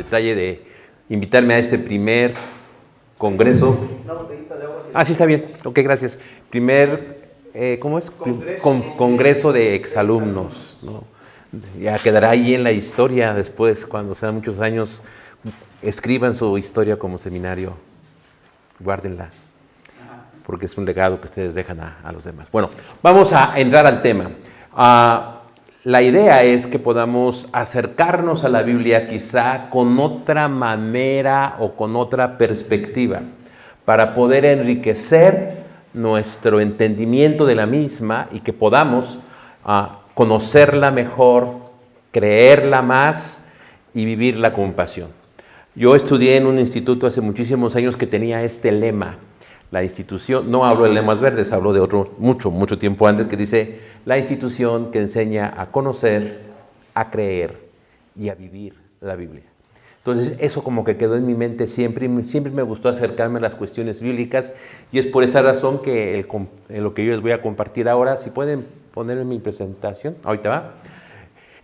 detalle de invitarme a este primer congreso. Sí, está bien. Ok, gracias. Primer, ¿cómo es? Congreso de exalumnos, ¿no? Ya quedará ahí en la historia después, cuando sean muchos años, escriban su historia como seminario. Guárdenla, porque es un legado que ustedes dejan a los demás. Bueno, vamos a entrar al tema. La idea es que podamos acercarnos a la Biblia quizá con otra manera o con otra perspectiva, para poder enriquecer nuestro entendimiento de la misma y que podamos conocerla mejor, creerla más y vivirla con pasión. Yo estudié en un instituto hace muchísimos años que tenía este lema. La institución, no hablo de lemas verdes, hablo de otro mucho tiempo antes, que dice: la institución que enseña a conocer, a creer y a vivir la Biblia. Entonces eso como que quedó en mi mente siempre, y siempre me gustó acercarme a las cuestiones bíblicas, y es por esa razón que lo que yo les voy a compartir ahora, si pueden ponerme mi presentación, ahorita va,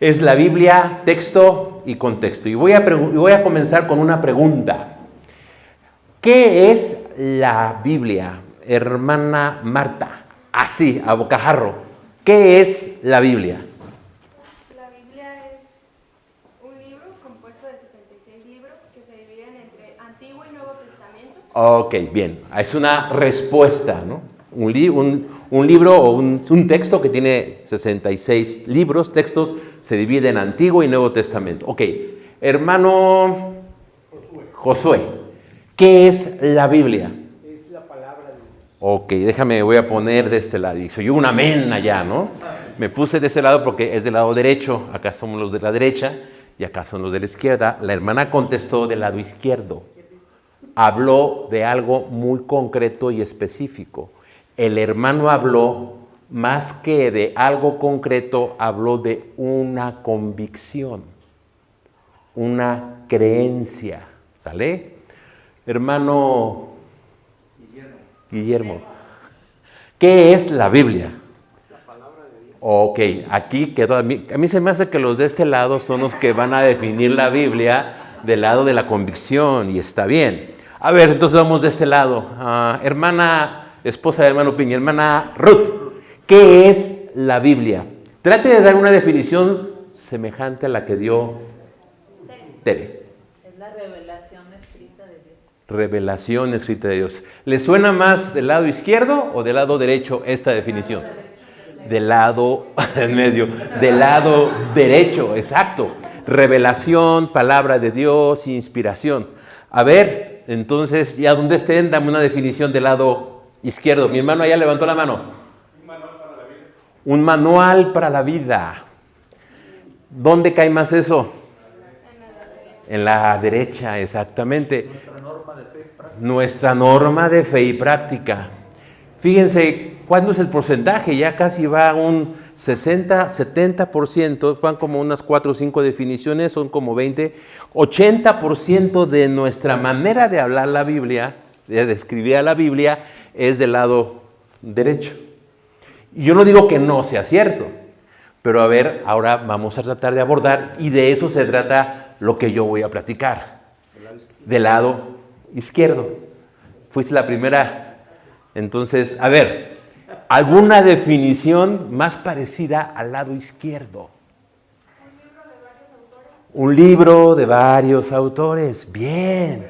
es la Biblia, texto y contexto. Y voy a comenzar con una pregunta. ¿Qué es la Biblia, hermana Marta? Así, a bocajarro. ¿Qué es la Biblia? La Biblia es un libro compuesto de 66 libros que se dividen entre Antiguo y Nuevo Testamento. Ok, bien. Es una respuesta, ¿no? Un libro o un texto que tiene 66 libros, textos, se divide en Antiguo y Nuevo Testamento. Ok, hermano Josué, ¿qué es la Biblia? Es la palabra de Dios. Ok, voy a poner de este lado. Y soy un amén allá, ¿no? Me puse de este lado porque es del lado derecho. Acá somos los de la derecha y acá son los de la izquierda. La hermana contestó del lado izquierdo. Habló de algo muy concreto y específico. El hermano habló, más que de algo concreto, habló de una convicción, una creencia. ¿Sale? Hermano Guillermo, ¿qué es la Biblia? La palabra de Dios. Ok, aquí quedó. A mí se me hace que los de este lado son los que van a definir la Biblia del lado de la convicción, y está bien. A ver, entonces vamos de este lado. Hermana, esposa de hermano Piña, hermana Ruth, ¿qué es la Biblia? Trate de dar una definición semejante a la que dio Tere. Es la revelación escrita de Dios. Revelación escrita de Dios. ¿Le suena más del lado izquierdo o del lado derecho esta definición? Del lado en medio, del lado derecho, exacto. Revelación, palabra de Dios, inspiración. A ver, entonces, ya donde estén, dame una definición del lado izquierdo. Mi hermano allá levantó la mano. Un manual para la vida. Un manual para la vida. ¿Dónde cae más eso? En la derecha, exactamente. Nuestra norma de fe y práctica. Nuestra norma de fe y práctica. Fíjense, ¿cuándo es el porcentaje? Ya casi va a un 60, 70%, van como unas 4 o 5 definiciones, son como 20. 80% de nuestra manera de hablar la Biblia, de describir a la Biblia, es del lado derecho. Y yo no digo que no sea cierto, pero a ver, ahora vamos a tratar de abordar, y de eso se trata lo que yo voy a platicar. Del lado izquierdo. Fuiste la primera. Entonces, a ver, ¿alguna definición más parecida al lado izquierdo? Un libro de varios autores. Bien.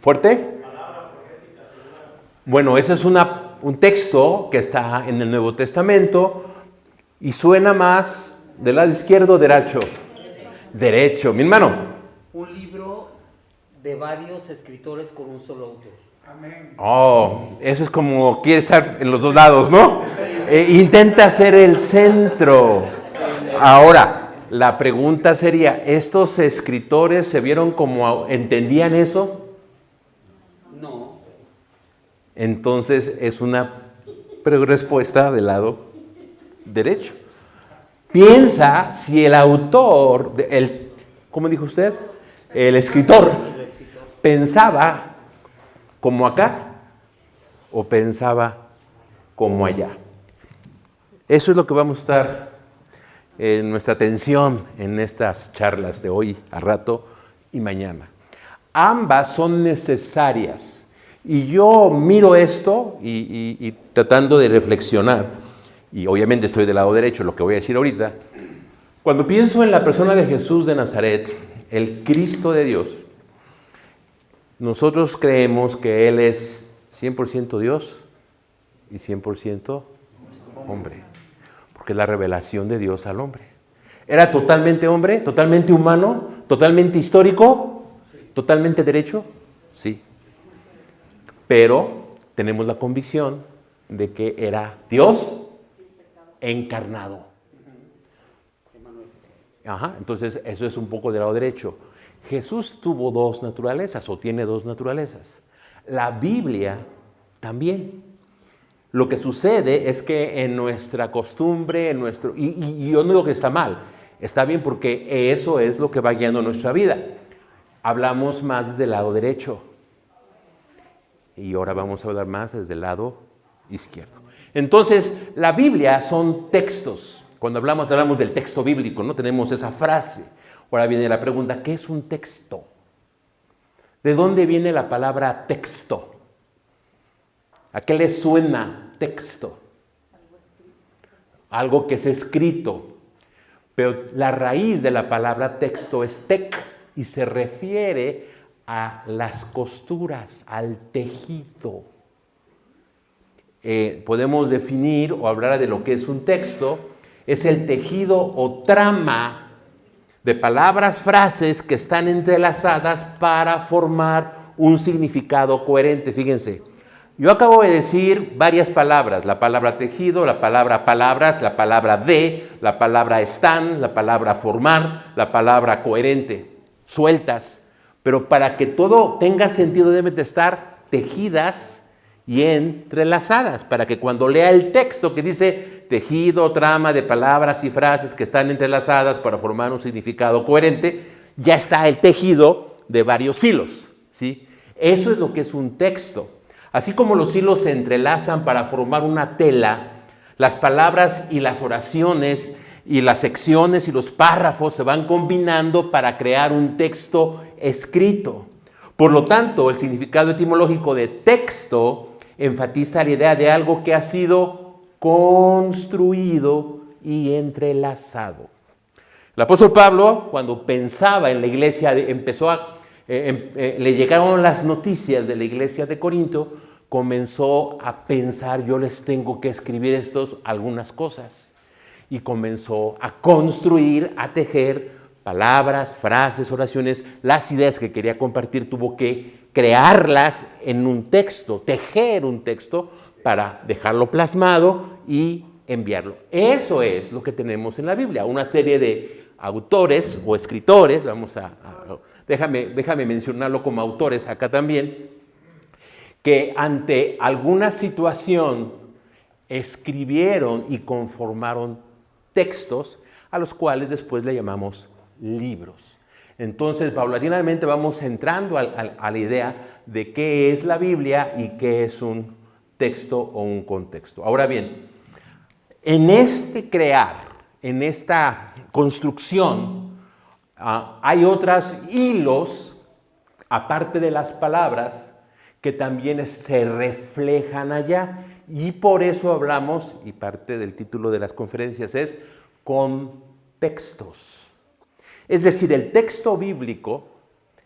¿Fuerte? Bueno, ese es un texto que está en el Nuevo Testamento y suena más del lado izquierdo o derecho. Derecho. Mi hermano. Un libro de varios escritores con un solo autor. Amén. Oh, eso es como quiere estar en los dos lados, ¿no? Intenta ser el centro. Ahora, la pregunta sería, ¿estos escritores se vieron como entendían eso? No. Entonces es una respuesta del lado derecho. Piensa si el autor, ¿cómo dijo usted? El escritor pensaba como acá o pensaba como allá. Eso es lo que vamos a estar nuestra atención en estas charlas de hoy, a rato y mañana. Ambas son necesarias. Y yo miro esto y tratando de reflexionar, y obviamente estoy del lado derecho, lo que voy a decir ahorita, cuando pienso en la persona de Jesús de Nazaret, el Cristo de Dios, nosotros creemos que Él es 100% Dios y 100% hombre, porque es la revelación de Dios al hombre. ¿Era totalmente hombre, totalmente humano, totalmente histórico, totalmente derecho? Sí. Pero tenemos la convicción de que era Dios encarnado. Ajá, entonces eso es un poco del lado derecho. Jesús tuvo dos naturalezas o tiene dos naturalezas. La Biblia también. Lo que sucede es que en nuestra costumbre, y yo no digo que está mal, está bien porque eso es lo que va guiando nuestra vida. Hablamos más desde el lado derecho y ahora vamos a hablar más desde el lado izquierdo. Entonces, la Biblia son textos. Cuando hablamos del texto bíblico, ¿no? Tenemos esa frase. Ahora viene la pregunta, ¿qué es un texto? ¿De dónde viene la palabra texto? ¿A qué le suena texto? Algo que es escrito. Pero la raíz de la palabra texto es tec y se refiere a las costuras, al tejido. Podemos definir o hablar de lo que es un texto. Es el tejido o trama de palabras, frases que están entrelazadas para formar un significado coherente. Fíjense, yo acabo de decir varias palabras, la palabra tejido, la palabra palabras, la palabra de, la palabra están, la palabra formar, la palabra coherente, sueltas, pero para que todo tenga sentido deben de estar tejidas y entrelazadas, para que cuando lea el texto que dice tejido, trama de palabras y frases que están entrelazadas para formar un significado coherente, ya está el tejido de varios hilos, ¿sí? Eso es lo que es un texto. Así como los hilos se entrelazan para formar una tela, las palabras y las oraciones y las secciones y los párrafos se van combinando para crear un texto escrito. Por lo tanto, el significado etimológico de texto enfatiza la idea de algo que ha sido construido y entrelazado. El apóstol Pablo, cuando pensaba en la iglesia, le llegaron las noticias de la iglesia de Corinto, comenzó a pensar, yo les tengo que escribir algunas cosas. Y comenzó a construir, a tejer palabras, frases, oraciones, las ideas que quería compartir, tuvo que crearlas en un texto, tejer un texto para dejarlo plasmado y enviarlo. Eso es lo que tenemos en la Biblia, una serie de autores o escritores, déjame mencionarlo como autores acá también, que ante alguna situación escribieron y conformaron textos a los cuales después le llamamos libros. Entonces, paulatinamente vamos entrando a la idea de qué es la Biblia y qué es un texto o un contexto. Ahora bien, en este crear, en esta construcción, hay otros hilos, aparte de las palabras, que también se reflejan allá. Y por eso hablamos, y parte del título de las conferencias es contextos. Es decir, el texto bíblico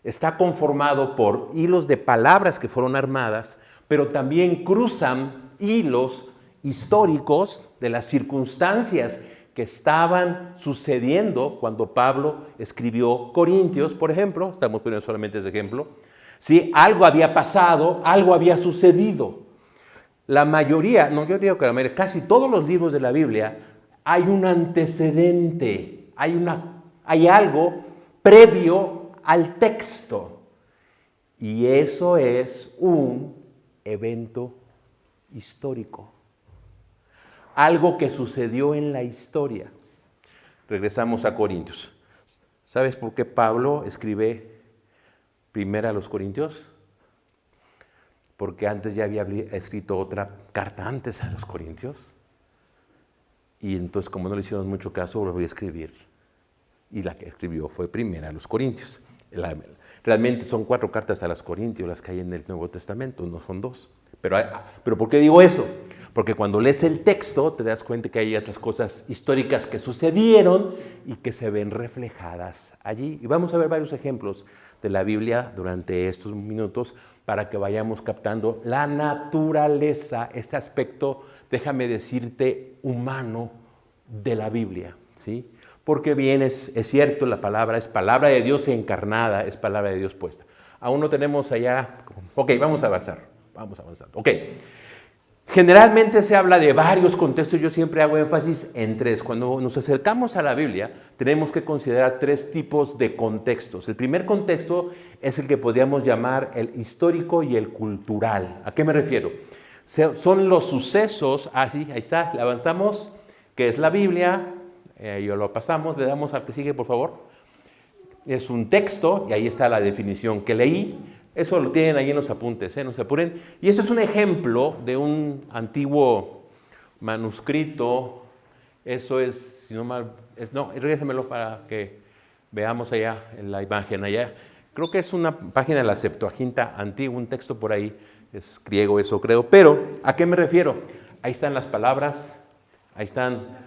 está conformado por hilos de palabras que fueron armadas, pero también cruzan hilos históricos de las circunstancias que estaban sucediendo cuando Pablo escribió Corintios, por ejemplo. Estamos poniendo solamente ese ejemplo. ¿Sí? Algo había pasado, algo había sucedido. La mayoría, no, yo digo que la mayoría, casi todos los libros de la Biblia hay un antecedente, hay algo previo al texto. Y eso es un evento histórico. Algo que sucedió en la historia. Regresamos a Corintios. ¿Sabes por qué Pablo escribe primero a los Corintios? Porque antes ya había escrito otra carta antes a los Corintios. Y entonces, como no le hicieron mucho caso, lo voy a escribir. Y la que escribió fue primera a los Corintios. Realmente son 4 cartas a los Corintios las que hay en el Nuevo Testamento, no son 2. Pero ¿por qué digo eso? Porque cuando lees el texto te das cuenta que hay otras cosas históricas que sucedieron y que se ven reflejadas allí. Y vamos a ver varios ejemplos de la Biblia durante estos minutos para que vayamos captando la naturaleza, este aspecto, déjame decirte, humano de la Biblia, ¿sí? Porque bien, es cierto, la palabra es palabra de Dios encarnada, es palabra de Dios puesta. Aún no tenemos allá. Ok, vamos a avanzar. Ok. Generalmente se habla de varios contextos, yo siempre hago énfasis en 3. Cuando nos acercamos a la Biblia, tenemos que considerar 3 tipos de contextos. El primer contexto es el que podríamos llamar el histórico y el cultural. ¿A qué me refiero? Son los sucesos, ahí está, le avanzamos, que es la Biblia. Yo lo pasamos, le damos al que sigue, por favor. Es un texto, y ahí está la definición que leí. Eso lo tienen ahí en los apuntes, no se apuren. Y este es un ejemplo de un antiguo manuscrito. Eso es, si no mal, regrésemelo para que veamos allá en la imagen allá. Creo que es una página de la Septuaginta antigua, un texto por ahí, es griego eso creo. Pero, ¿a qué me refiero? Ahí están las palabras, ahí están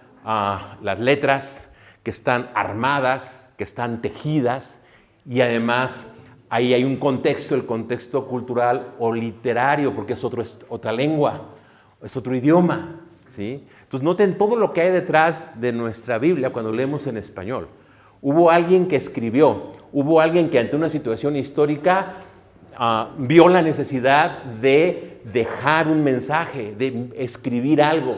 las letras que están armadas, que están tejidas, y además ahí hay un contexto, el contexto cultural o literario, porque es otra lengua, es otro idioma, ¿sí? Entonces noten todo lo que hay detrás de nuestra Biblia cuando leemos en español. Hubo alguien que escribió, hubo alguien que ante una situación histórica vio la necesidad de dejar un mensaje, de escribir algo.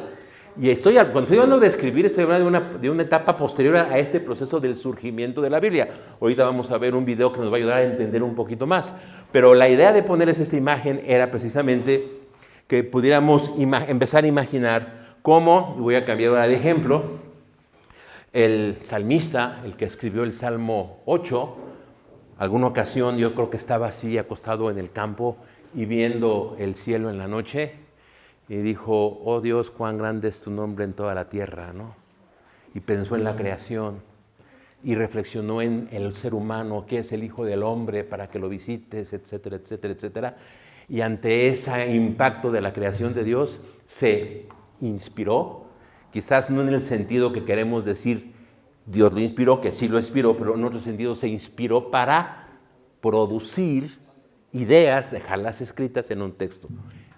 Y cuando estoy hablando de escribir, estoy hablando de una etapa posterior a este proceso del surgimiento de la Biblia. Ahorita vamos a ver un video que nos va a ayudar a entender un poquito más. Pero la idea de ponerles esta imagen era precisamente que pudiéramos empezar a imaginar cómo, y voy a cambiar ahora de ejemplo, el salmista, el que escribió el Salmo 8, alguna ocasión yo creo que estaba así acostado en el campo y viendo el cielo en la noche, y dijo, oh Dios, cuán grande es tu nombre en toda la tierra, ¿no? Y pensó en la creación y reflexionó en el ser humano, que es el Hijo del Hombre, para que lo visites, etcétera, etcétera, etcétera. Y ante ese impacto de la creación de Dios, se inspiró, quizás no en el sentido que queremos decir, Dios lo inspiró, que sí lo inspiró, pero en otro sentido se inspiró para producir ideas, dejarlas escritas en un texto.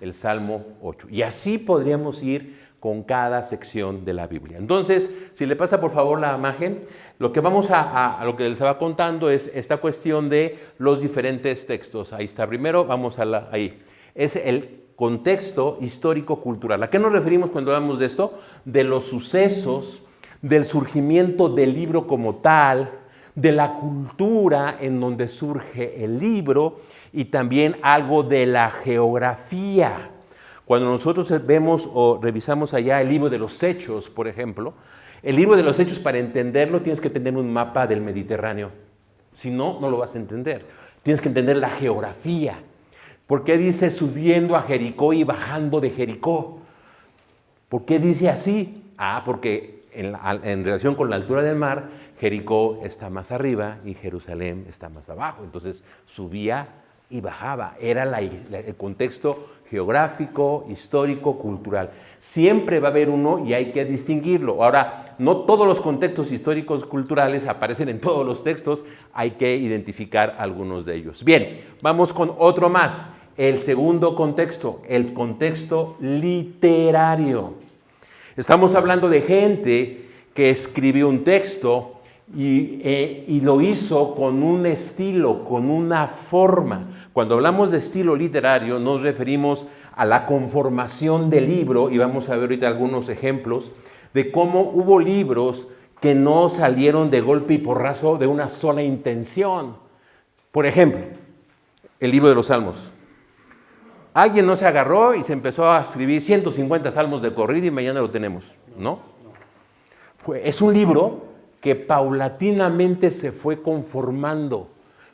El Salmo 8. Y así podríamos ir con cada sección de la Biblia. Entonces, si le pasa por favor la imagen, lo que vamos a lo que les estaba contando es esta cuestión de los diferentes textos. Ahí está, primero vamos ahí. Es el contexto histórico-cultural. ¿A qué nos referimos cuando hablamos de esto? De los sucesos, del surgimiento del libro como tal, de la cultura en donde surge el libro, y también algo de la geografía. Cuando nosotros vemos o revisamos allá el libro de los Hechos, por ejemplo, el libro de los Hechos, para entenderlo tienes que tener un mapa del Mediterráneo. Si no, no lo vas a entender. Tienes que entender la geografía. ¿Por qué dice subiendo a Jericó y bajando de Jericó? ¿Por qué dice así? Porque en relación con la altura del mar, Jericó está más arriba y Jerusalén está más abajo. Entonces subía y bajaba. Era el contexto geográfico, histórico, cultural. Siempre va a haber uno y hay que distinguirlo. Ahora, no todos los contextos históricos culturales aparecen en todos los textos, hay que identificar algunos de ellos. Bien, vamos con otro más. El segundo contexto, el contexto literario. Estamos hablando de gente que escribió un texto y lo hizo con un estilo, con una forma. Cuando hablamos de estilo literario nos referimos a la conformación del libro, y vamos a ver ahorita algunos ejemplos de cómo hubo libros que no salieron de golpe y porrazo de una sola intención. Por ejemplo, el libro de los Salmos. Alguien no se agarró y se empezó a escribir 150 salmos de corrido y mañana lo tenemos, ¿no? Es un libro que paulatinamente se fue conformando.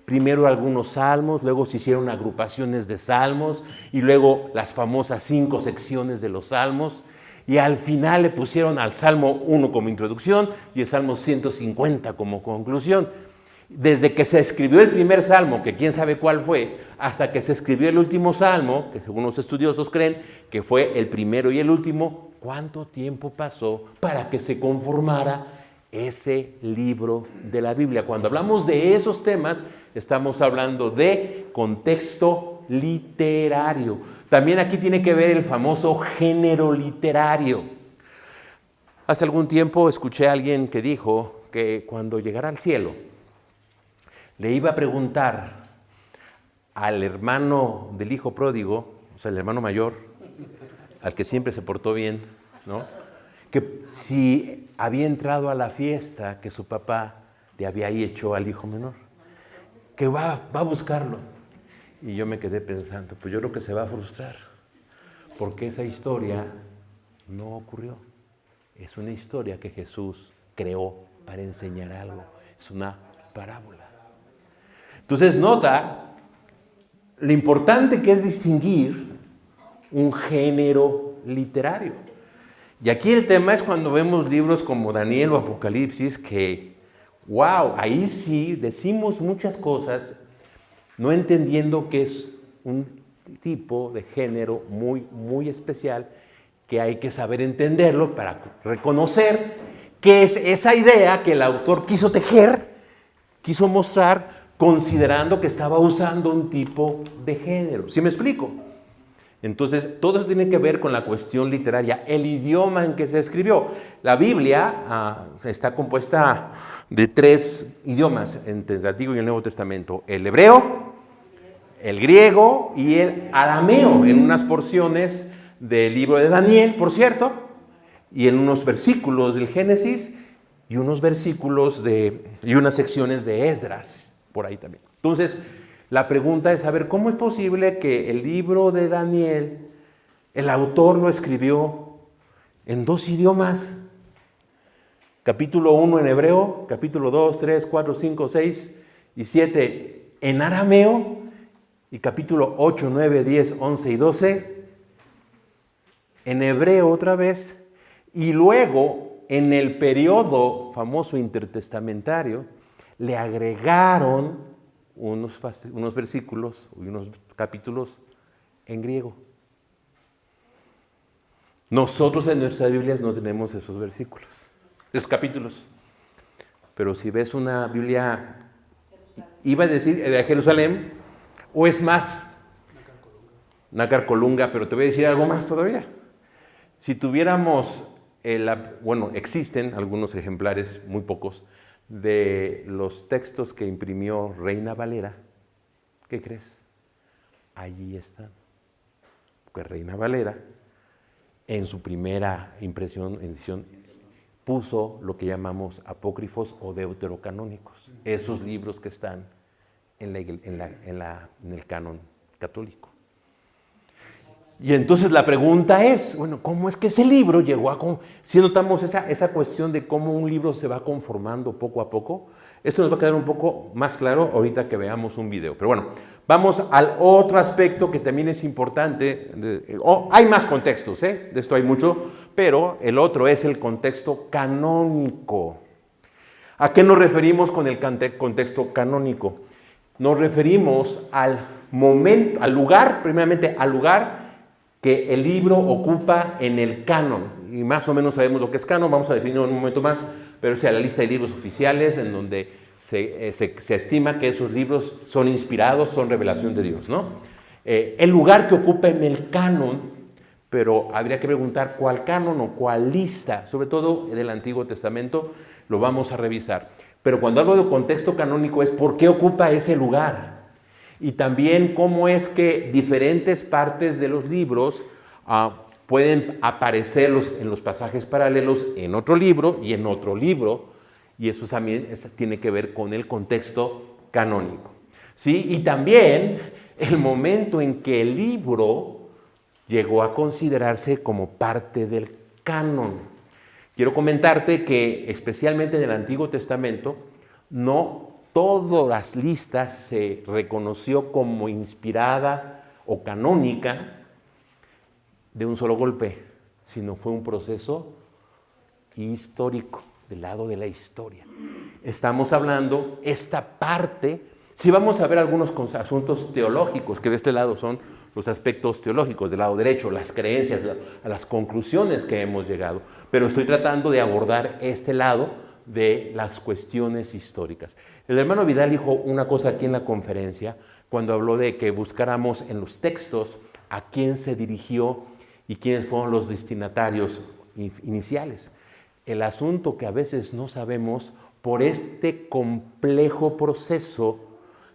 Primero algunos salmos, luego se hicieron agrupaciones de salmos y luego las famosas 5 secciones de los salmos. y al final le pusieron al Salmo 1 como introducción y el Salmo 150 como conclusión. Desde que se escribió el primer salmo, que quién sabe cuál fue, hasta que se escribió el último salmo, que según los estudiosos creen que fue el primero y el último, ¿cuánto tiempo pasó para que se conformara ese libro de la Biblia? Cuando hablamos de esos temas, estamos hablando de contexto literario. También aquí tiene que ver el famoso género literario. Hace algún tiempo escuché a alguien que dijo que cuando llegara al cielo, le iba a preguntar al hermano del hijo pródigo, o sea, el hermano mayor, al que siempre se portó bien, ¿no? Que si había entrado a la fiesta que su papá le había hecho al hijo menor, que va a buscarlo. Y yo me quedé pensando, pues yo creo que se va a frustrar, porque esa historia no ocurrió. Es una historia que Jesús creó para enseñar algo, es una parábola. Entonces nota lo importante que es distinguir un género literario. Y aquí el tema es cuando vemos libros como Daniel o Apocalipsis que, wow, ahí sí decimos muchas cosas no entendiendo que es un tipo de género muy, muy especial que hay que saber entenderlo para reconocer que es esa idea que el autor quiso tejer, quiso mostrar, considerando que estaba usando un tipo de género. ¿Sí me explico? Entonces, todo eso tiene que ver con la cuestión literaria, el idioma en que se escribió. La Biblia está compuesta de 3 idiomas entre el Antiguo y el Nuevo Testamento: el hebreo, el griego y el arameo, en unas porciones del libro de Daniel, por cierto, y en unos versículos del Génesis y unos versículos y unas secciones de Esdras, por ahí también. Entonces, la pregunta es saber cómo es posible que el libro de Daniel, el autor lo escribió en 2 idiomas. Capítulo 1 en hebreo, capítulo 2, 3, 4, 5, 6 y 7 en arameo, y capítulo 8, 9, 10, 11 y 12 en hebreo otra vez, y luego en el periodo famoso intertestamentario le agregaron unos versículos y unos capítulos en griego. Nosotros en nuestras Biblias no tenemos esos versículos, esos capítulos. Pero si ves una Biblia, iba a decir de Jerusalén, o es más, Nácar Colunga, pero te voy a decir algo más todavía. Si tuviéramos, existen algunos ejemplares, muy pocos, de los textos que imprimió Reina Valera, ¿qué crees? Allí están. Porque Reina Valera, en su primera edición, puso lo que llamamos apócrifos o deuterocanónicos, esos libros que están en el canon católico. Y entonces la pregunta es, bueno, ¿cómo es que ese libro llegó a... Si notamos esa cuestión de cómo un libro se va conformando poco a poco, esto nos va a quedar un poco más claro ahorita que veamos un video. Pero bueno, vamos al otro aspecto que también es importante. Hay más contextos, de esto hay mucho, pero el otro es el contexto canónico. ¿A qué nos referimos con el contexto canónico? Nos referimos al momento, al lugar, primeramente al lugar que el libro ocupa en el canon. Y más o menos sabemos lo que es canon, vamos a definirlo en un momento más, pero es la lista de libros oficiales en donde se estima que esos libros son inspirados, son revelación de Dios, ¿no? El lugar que ocupa en el canon, pero habría que preguntar cuál canon o cuál lista, sobre todo del Antiguo Testamento, lo vamos a revisar. Pero cuando hablo de contexto canónico es por qué ocupa ese lugar. Y también cómo es que diferentes partes de los libros pueden aparecer en los pasajes paralelos en otro libro y en otro libro, y eso también tiene que ver con el contexto canónico, ¿sí? Y también el momento en que el libro llegó a considerarse como parte del canon. Quiero comentarte que especialmente en el Antiguo Testamento no todas las listas se reconoció como inspirada o canónica de un solo golpe, sino fue un proceso histórico, del lado de la historia. Estamos hablando esta parte, si vamos a ver algunos asuntos teológicos, que de este lado son los aspectos teológicos, del lado derecho, las creencias, a las conclusiones que hemos llegado, pero estoy tratando de abordar este lado de las cuestiones históricas. El hermano Vidal dijo una cosa aquí en la conferencia, cuando habló de que buscáramos en los textos a quién se dirigió y quiénes fueron los destinatarios iniciales. El asunto que a veces no sabemos por este complejo proceso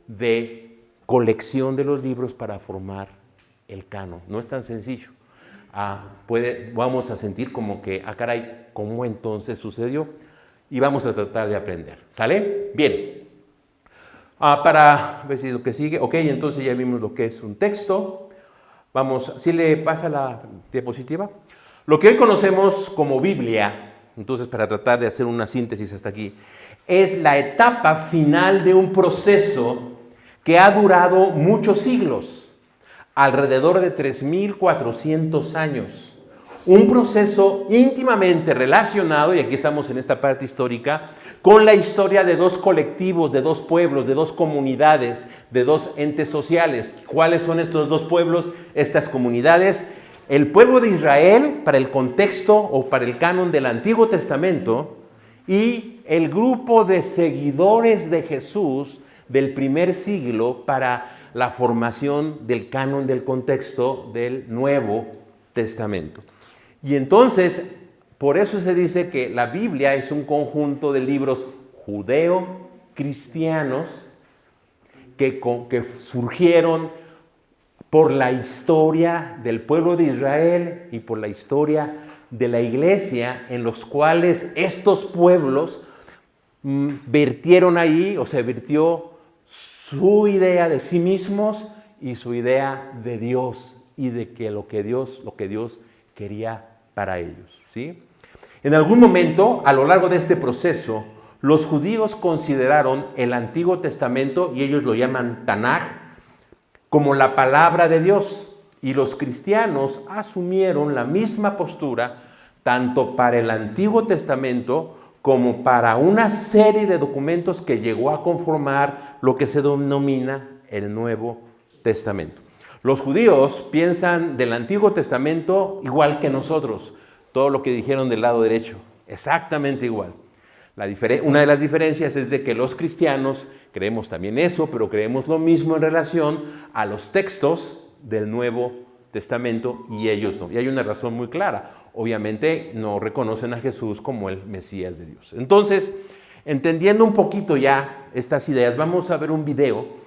de colección de los libros para formar el canon. No es tan sencillo. Vamos a sentir como que, caray, ¿cómo entonces sucedió? Y vamos a tratar de aprender. ¿Sale? Bien. Para ver si lo que sigue. Ok, entonces ya vimos lo que es un texto. Vamos, ¿sí le pasa la diapositiva? Lo que hoy conocemos como Biblia, entonces para tratar de hacer una síntesis hasta aquí, es la etapa final de un proceso que ha durado muchos siglos, alrededor de 3.400 años. Un proceso íntimamente relacionado, y aquí estamos en esta parte histórica, con la historia de dos colectivos, de dos pueblos, de dos comunidades, de dos entes sociales. ¿Cuáles son estos dos pueblos, estas comunidades? El pueblo de Israel, para el contexto o para el canon del Antiguo Testamento, y el grupo de seguidores de Jesús del primer siglo para la formación del canon del contexto del Nuevo Testamento. Y entonces, por eso se dice que la Biblia es un conjunto de libros judeo-cristianos que surgieron por la historia del pueblo de Israel y por la historia de la iglesia, en los cuales estos pueblos vertieron ahí, o se vertió su idea de sí mismos y su idea de Dios y de que lo que Dios quería para ellos, ¿sí? En algún momento, a lo largo de este proceso, los judíos consideraron el Antiguo Testamento, y ellos lo llaman Tanaj, como la palabra de Dios, y los cristianos asumieron la misma postura tanto para el Antiguo Testamento como para una serie de documentos que llegó a conformar lo que se denomina el Nuevo Testamento. Los judíos piensan del Antiguo Testamento igual que nosotros, todo lo que dijeron del lado derecho, exactamente igual. Una de las diferencias es de que los cristianos creemos también eso, pero creemos lo mismo en relación a los textos del Nuevo Testamento y ellos no. Y hay una razón muy clara. Obviamente no reconocen a Jesús como el Mesías de Dios. Entonces, entendiendo un poquito ya estas ideas, vamos a ver un video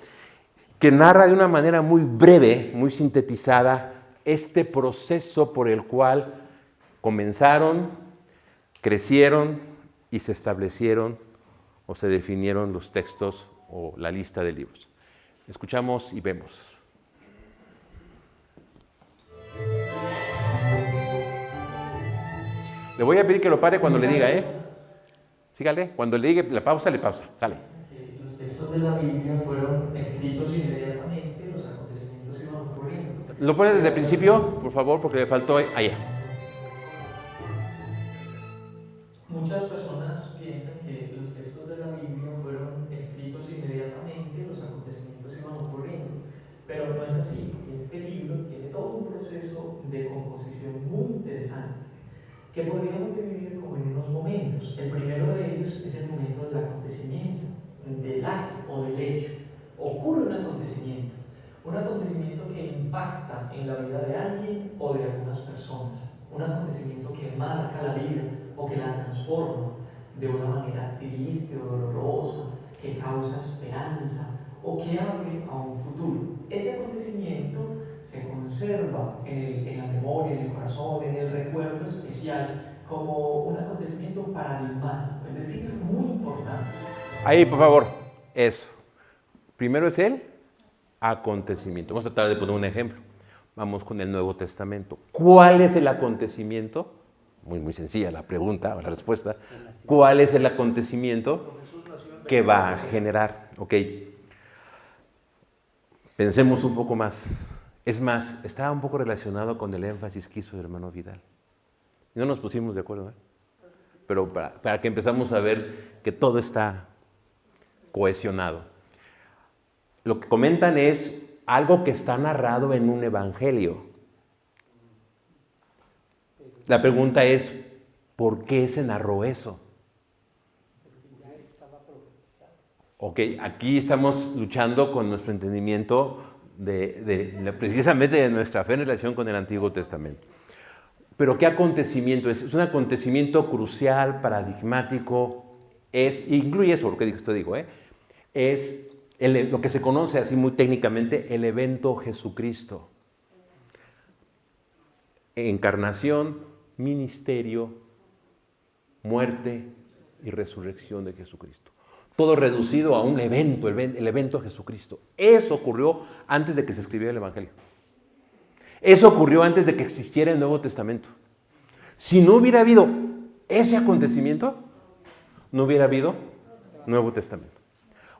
que narra de una manera muy breve, muy sintetizada, este proceso por el cual comenzaron, crecieron y se establecieron o se definieron los textos o la lista de libros. Escuchamos y vemos. Le voy a pedir que lo pare cuando le diga, Sígale, cuando le diga la pausa, le pausa, sale. Los textos de la Biblia fueron escritos inmediatamente, los acontecimientos iban ocurriendo. ¿Lo pone desde el principio, por favor, porque le faltó allá? Muchas personas piensan que los textos de la Biblia fueron escritos inmediatamente, los acontecimientos iban ocurriendo, pero no es así. Este libro tiene todo un proceso de composición muy interesante, que podríamos dividir como en unos momentos. El primero de ellos es el momento del acontecimiento, del acto o del hecho. Ocurre un acontecimiento que impacta en la vida de alguien o de algunas personas, un acontecimiento que marca la vida o que la transforma de una manera triste o dolorosa, que causa esperanza o que abre a un futuro. Ese acontecimiento se conserva en la memoria, en el corazón, en el recuerdo especial, como un acontecimiento paradigmático, es decir, muy importante. Ahí, por favor, eso. Primero es el acontecimiento. Vamos a tratar de poner un ejemplo. Vamos con el Nuevo Testamento. ¿Cuál es el acontecimiento? Muy sencilla la pregunta o la respuesta. ¿Cuál es el acontecimiento que va a generar? Ok. Pensemos un poco más. Es más, estaba un poco relacionado con el énfasis que hizo el hermano Vidal. Y no nos pusimos de acuerdo, ¿eh? Pero para que empezamos a ver que todo está cohesionado. Lo que comentan es algo que está narrado en un evangelio. La pregunta es, ¿por qué se narró eso? Ok, aquí estamos luchando con nuestro entendimiento precisamente de nuestra fe en relación con el Antiguo Testamento. Pero ¿qué acontecimiento es? Es un acontecimiento crucial, paradigmático, incluye eso, lo que te digo, es lo que se conoce así muy técnicamente, el evento Jesucristo. Encarnación, ministerio, muerte y resurrección de Jesucristo. Todo reducido a un evento, el evento Jesucristo. Eso ocurrió antes de que se escribiera el Evangelio. Eso ocurrió antes de que existiera el Nuevo Testamento. Si no hubiera habido ese acontecimiento, no hubiera habido Nuevo Testamento.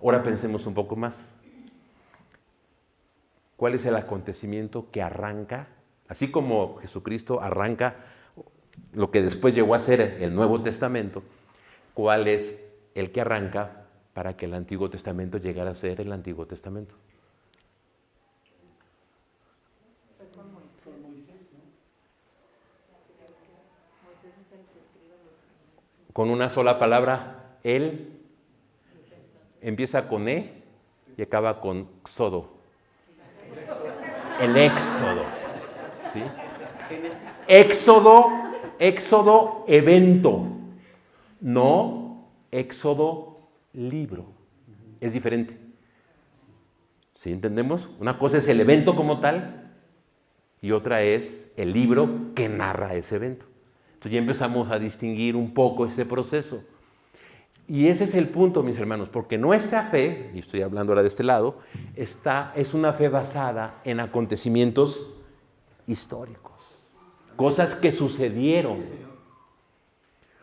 Ahora pensemos un poco más. ¿Cuál es el acontecimiento que arranca? Así como Jesucristo arranca lo que después llegó a ser el Nuevo Testamento, ¿cuál es el que arranca para que el Antiguo Testamento llegara a ser el Antiguo Testamento? Con una sola palabra, él empieza con E y acaba con xodo. El éxodo. ¿Sí? Éxodo, evento. No éxodo, libro. Es diferente. ¿Sí entendemos? Una cosa es el evento como tal y otra es el libro que narra ese evento. Entonces ya empezamos a distinguir un poco ese proceso. Y ese es el punto, mis hermanos, porque nuestra fe, y estoy hablando ahora de este lado, es una fe basada en acontecimientos históricos, cosas que sucedieron.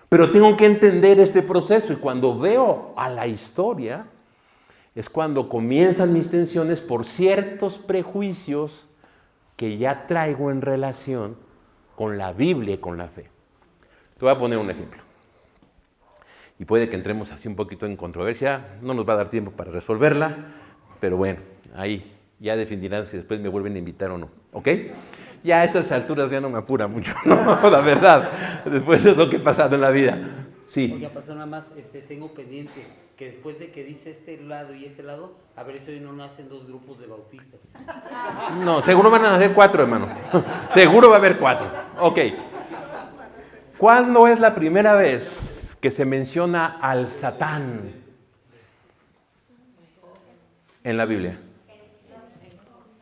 Pero tengo que entender este proceso y cuando veo a la historia es cuando comienzan mis tensiones por ciertos prejuicios que ya traigo en relación con la Biblia y con la fe. Te voy a poner un ejemplo. Y puede que entremos así un poquito en controversia, no nos va a dar tiempo para resolverla, pero bueno, ahí ya definirán si después me vuelven a invitar o no, ¿ok? Ya a estas alturas ya no me apura mucho, no, la verdad, después de lo que he pasado en la vida. Sí. Oiga, pastor, nada más tengo pendiente que después de que dice este lado y este lado, a ver si hoy no nacen dos grupos de bautistas. No, seguro van a nacer 4, hermano. Seguro va a haber 4. Ok. ¿Cuándo es la primera vez que se menciona al Satán en la Biblia?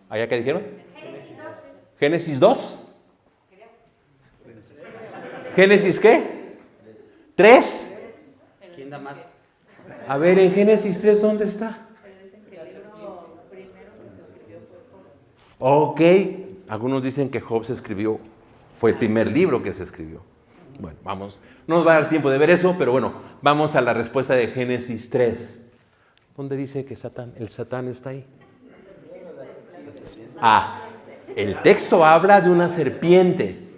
¿Allá qué dijeron? Génesis 2. ¿Génesis qué? 3. ¿Quién da más? A ver, en Génesis 3, ¿dónde está? Ok. Algunos dicen que Job fue el primer libro que se escribió. Bueno, vamos. No nos va a dar tiempo de ver eso, pero bueno, vamos a la respuesta de Génesis 3. ¿Dónde dice que el Satán está ahí? El texto habla de una serpiente.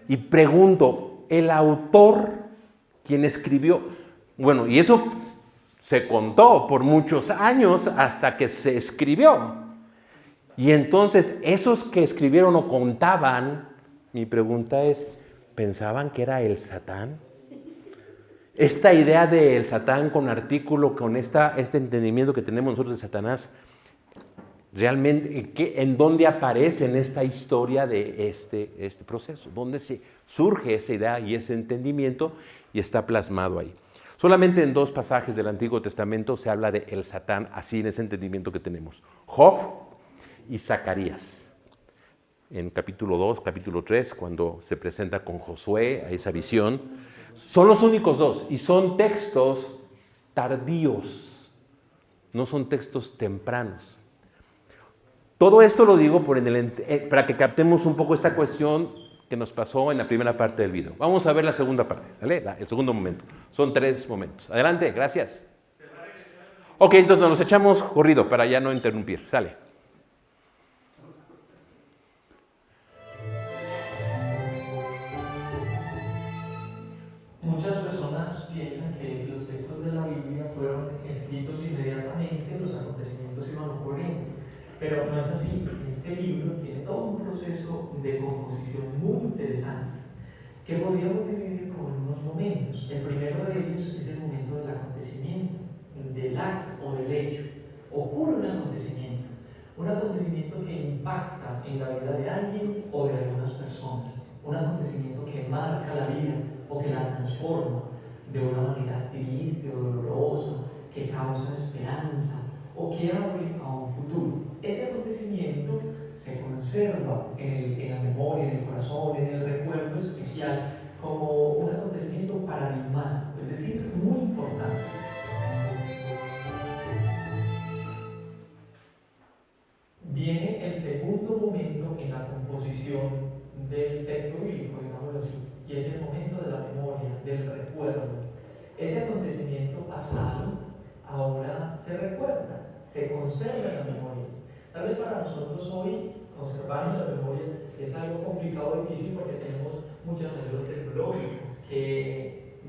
Y pregunto, ¿el autor, quien escribió? Bueno, y eso se contó por muchos años hasta que se escribió. Y entonces, esos que escribieron o contaban, mi pregunta es, ¿pensaban que era el Satán? Esta idea del Satán con artículo, con este entendimiento que tenemos nosotros de Satanás, realmente, ¿en dónde aparece en esta historia de este proceso? ¿Dónde se surge esa idea y ese entendimiento y está plasmado ahí? Solamente en 2 pasajes del Antiguo Testamento se habla de el Satán, así en ese entendimiento que tenemos. Job y Zacarías. En capítulo 2, capítulo 3, cuando se presenta con Josué a esa visión. Son los únicos 2 y son textos tardíos, no son textos tempranos. Todo esto lo digo para que captemos un poco esta cuestión que nos pasó en la primera parte del video. Vamos a ver la segunda parte, ¿sale? El segundo momento. Son 3 momentos. Adelante, gracias. Ok, entonces nos los echamos corrido para ya no interrumpir. Sale. fueron escritos inmediatamente, los acontecimientos iban ocurriendo. Pero no es así. Este libro tiene todo un proceso de composición muy interesante que podríamos dividir como en unos momentos. El primero de ellos es el momento del acontecimiento, del acto o del hecho. Ocurre un acontecimiento que impacta en la vida de alguien o de algunas personas, un acontecimiento que marca la vida o que la transforma de una manera triste o dolorosa, que causa esperanza o que abre a un futuro. Ese acontecimiento se conserva en la memoria, en el corazón, en el recuerdo especial, como un acontecimiento paradigmático, es decir, muy importante. Viene el segundo momento en la composición del texto bíblico, digámoslo así, y es el momento de la memoria, del recuerdo. Ese acontecimiento pasado ahora se recuerda, se conserva en la memoria. Tal vez para nosotros hoy conservar en la memoria es algo complicado o difícil porque tenemos muchas ayudas tecnológicas que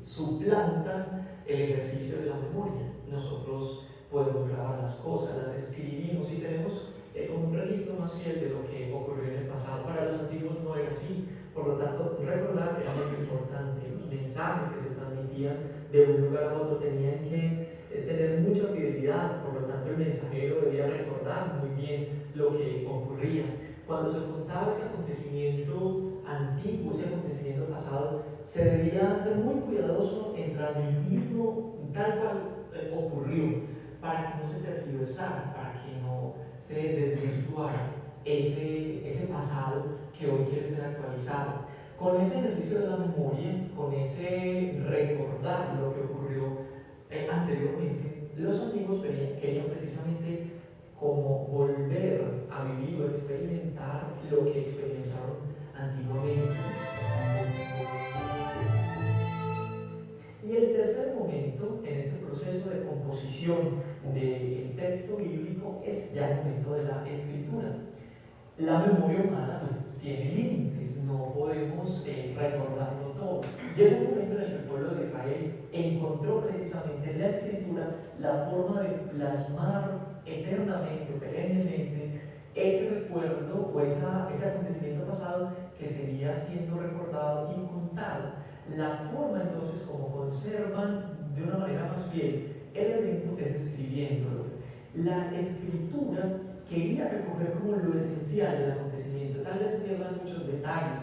suplantan el ejercicio de la memoria. Nosotros podemos grabar las cosas, las escribimos y tenemos como un registro más fiel de lo que ocurrió en el pasado. Para los antiguos no era así, por lo tanto recordar era muy importante. Los mensajes que se transmitían de un lugar a otro tenían que tener mucha fidelidad, por lo tanto el mensajero debía recordar muy bien lo que ocurría. Cuando se contaba ese acontecimiento antiguo, ese acontecimiento pasado, se debía ser muy cuidadoso en transmitirlo tal cual ocurrió, para que no se tergiversara, para que no se desvirtuara ese pasado que hoy quiere ser actualizado. Con ese ejercicio de la memoria, con ese recordar lo que ocurrió anteriormente, los antiguos querían precisamente como volver a vivir o experimentar lo que experimentaron antiguamente. Y el tercer momento en este proceso de composición del texto bíblico es ya el momento de la escritura. La memoria humana pues tiene límites, no podemos recordarlo todo. Llega un momento en el que el pueblo de Israel encontró precisamente en la escritura la forma de plasmar eternamente, perennemente, ese recuerdo o ese acontecimiento pasado que seguía siendo recordado y contado. La forma entonces como conservan de una manera más fiel el evento es escribiéndolo. La escritura quería recoger como lo esencial del acontecimiento. Tal vez se pierdan muchos detalles,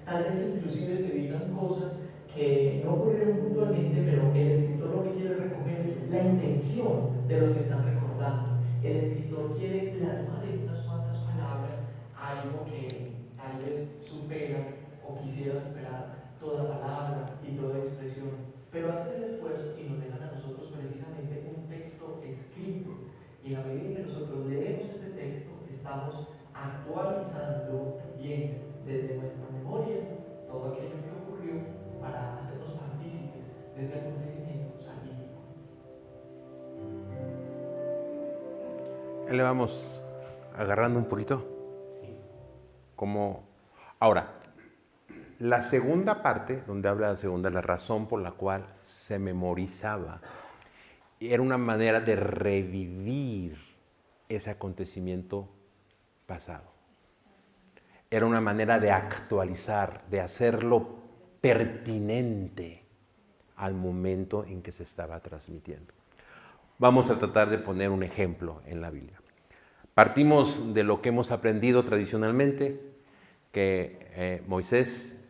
tal vez inclusive se digan cosas que no ocurrieron puntualmente, pero el escritor lo que quiere es recoger la intención de los que están recordando. El escritor quiere plasmar en unas cuantas palabras algo que tal vez supera o quisiera superar toda palabra y toda expresión, pero hacer el esfuerzo y nos dejan a nosotros precisamente un texto escrito. Y en la medida que nosotros leemos ese texto, estamos actualizando también desde nuestra memoria todo aquello que ocurrió para hacernos partícipes de ese acontecimiento salvífico. Le vamos agarrando un poquito. Sí. Como ahora, la segunda parte, donde habla la segunda, la razón por la cual se memorizaba, era una manera de revivir ese acontecimiento pasado. Era una manera de actualizar, de hacerlo pertinente al momento en que se estaba transmitiendo. Vamos a tratar de poner un ejemplo en la Biblia. Partimos de lo que hemos aprendido tradicionalmente, que Moisés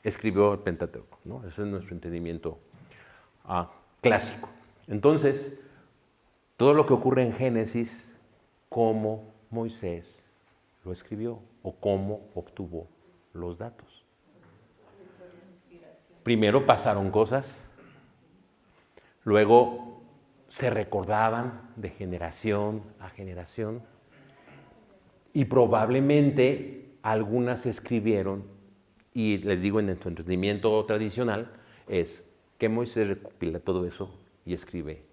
escribió el Pentateuco, ¿no? Ese es nuestro entendimiento clásico. Entonces, todo lo que ocurre en Génesis, cómo Moisés lo escribió o cómo obtuvo los datos. Primero pasaron cosas, luego se recordaban de generación a generación y probablemente algunas se escribieron, y les digo en nuestro entendimiento tradicional, es que Moisés recopila todo eso y escribe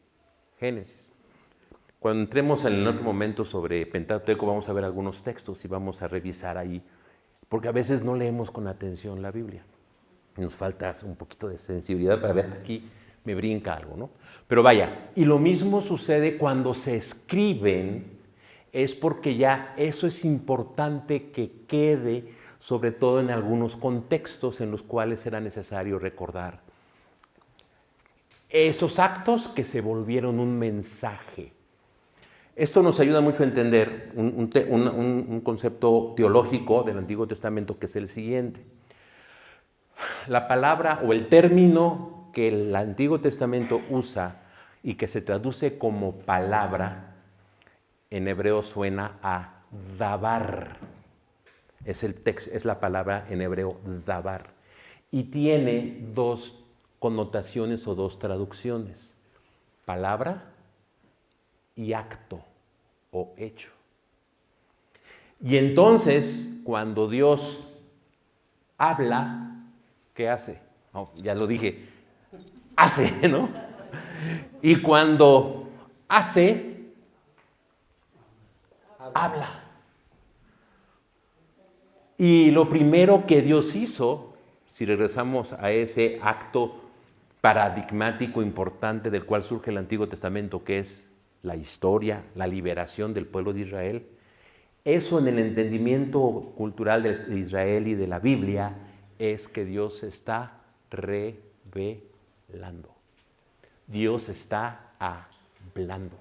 Génesis. Cuando entremos en el otro momento sobre Pentateuco vamos a ver algunos textos y vamos a revisar ahí, porque a veces no leemos con atención la Biblia. Nos falta un poquito de sensibilidad para ver aquí me brinca algo, ¿no? Pero vaya, y lo mismo sucede cuando se escriben, es porque ya eso es importante que quede, sobre todo en algunos contextos en los cuales será necesario recordar esos actos que se volvieron un mensaje. Esto nos ayuda mucho a entender un concepto teológico del Antiguo Testamento, que es el siguiente. La palabra o el término que el Antiguo Testamento usa y que se traduce como palabra, en hebreo suena a dabar. Es la palabra en hebreo dabar. Y tiene dos connotaciones o dos traducciones: palabra y acto o hecho. Y entonces, cuando Dios habla, ¿qué hace? No, ya lo dije, hace, ¿no? Y cuando hace, habla. Y lo primero que Dios hizo, si regresamos a ese acto paradigmático importante del cual surge el Antiguo Testamento, que es la historia, la liberación del pueblo de Israel, eso en el entendimiento cultural de Israel y de la Biblia es que Dios está revelando. Dios está hablando.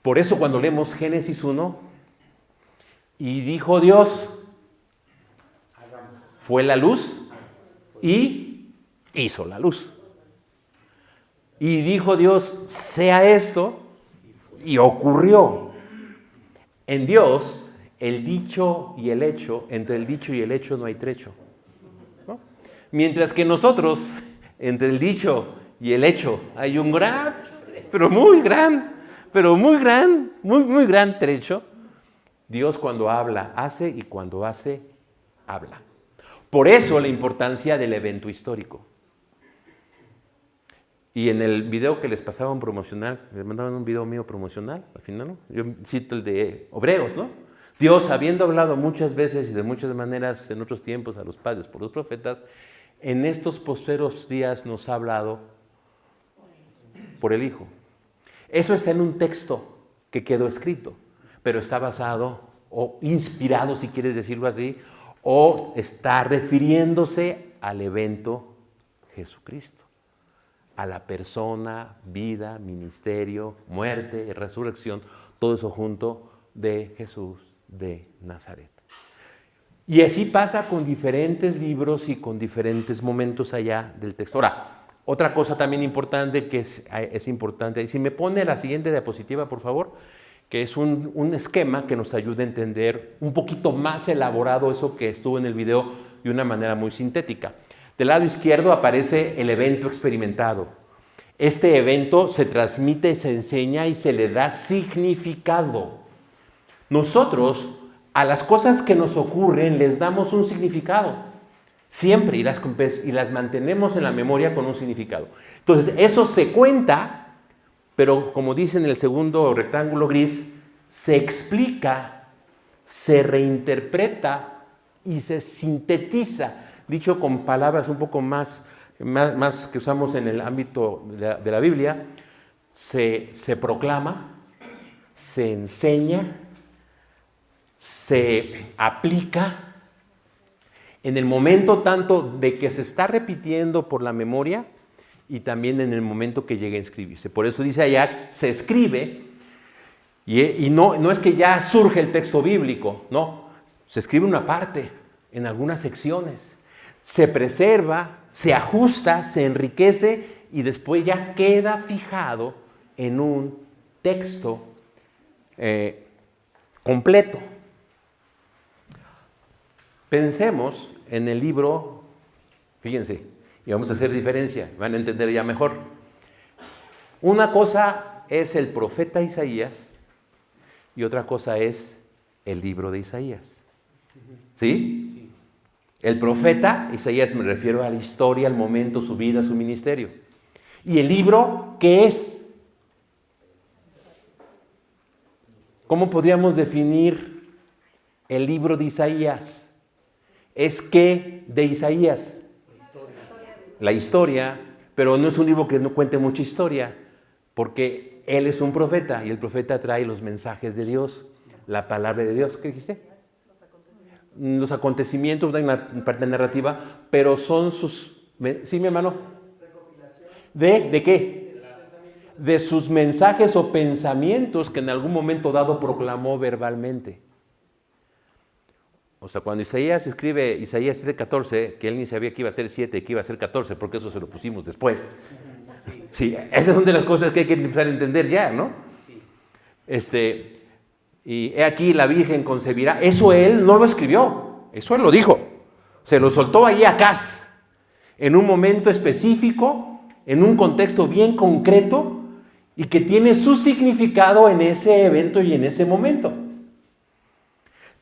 Por eso cuando leemos Génesis 1, y dijo Dios, fue la luz y hizo la luz. Y dijo Dios, sea esto, y ocurrió. En Dios, el dicho y el hecho, entre el dicho y el hecho no hay trecho, ¿no? Mientras que nosotros, entre el dicho y el hecho, hay un gran, muy gran trecho. Dios cuando habla, hace, y cuando hace, habla. Por eso la importancia del evento histórico. Y en el video que les pasaban promocional, les mandaban un video mío promocional, al final, ¿no? Yo cito el de Hebreos, ¿no? Dios, habiendo hablado muchas veces y de muchas maneras en otros tiempos a los padres por los profetas, en estos postreros días nos ha hablado por el Hijo. Eso está en un texto que quedó escrito, pero está basado o inspirado, si quieres decirlo así, o está refiriéndose al evento Jesucristo, a la persona, vida, ministerio, muerte, resurrección, todo eso junto de Jesús de Nazaret. Y así pasa con diferentes libros y con diferentes momentos allá del texto. Ahora, otra cosa también importante que es importante, y si me pone la siguiente diapositiva, por favor, que es un esquema que nos ayuda a entender un poquito más elaborado eso que estuvo en el video de una manera muy sintética. Del lado izquierdo aparece el evento experimentado. Este evento se transmite, se enseña y se le da significado. Nosotros a las cosas que nos ocurren les damos un significado. Siempre, y las mantenemos en la memoria con un significado. Entonces, eso se cuenta, pero como dice en el segundo rectángulo gris, se explica, se reinterpreta y se sintetiza. Dicho con palabras un poco más que usamos en el ámbito de la Biblia, se proclama, se enseña, se aplica en el momento tanto de que se está repitiendo por la memoria y también en el momento que llegue a inscribirse. Por eso dice allá, se escribe, y no es que ya surge el texto bíblico, no, se escribe una parte, en algunas secciones, se preserva, se ajusta, se enriquece y después ya queda fijado en un texto completo. Pensemos en el libro, fíjense, y vamos a hacer diferencia, van a entender ya mejor. Una cosa es el profeta Isaías y otra cosa es el libro de Isaías. ¿Sí? El profeta Isaías, me refiero a la historia, al momento, su vida, su ministerio. ¿Y el libro qué es? ¿Cómo podríamos definir el libro de Isaías? ¿Es qué de Isaías? La historia, pero no es un libro que no cuente mucha historia, porque él es un profeta y el profeta trae los mensajes de Dios, la palabra de Dios. ¿Qué dijiste? Los acontecimientos, no hay una parte narrativa, pero son sus... ¿Sí, mi hermano? ¿De qué? De sus mensajes o pensamientos que en algún momento dado proclamó verbalmente. O sea, cuando Isaías escribe Isaías 7:14, que él ni sabía que iba a ser 7, que iba a ser 14, porque eso se lo pusimos después. Sí, esas son de las cosas que hay que empezar a entender ya, ¿no? Y he aquí la Virgen concebirá. Eso él no lo escribió, eso él lo dijo. Se lo soltó ahí a Acaz, en un momento específico, en un contexto bien concreto, y que tiene su significado en ese evento y en ese momento.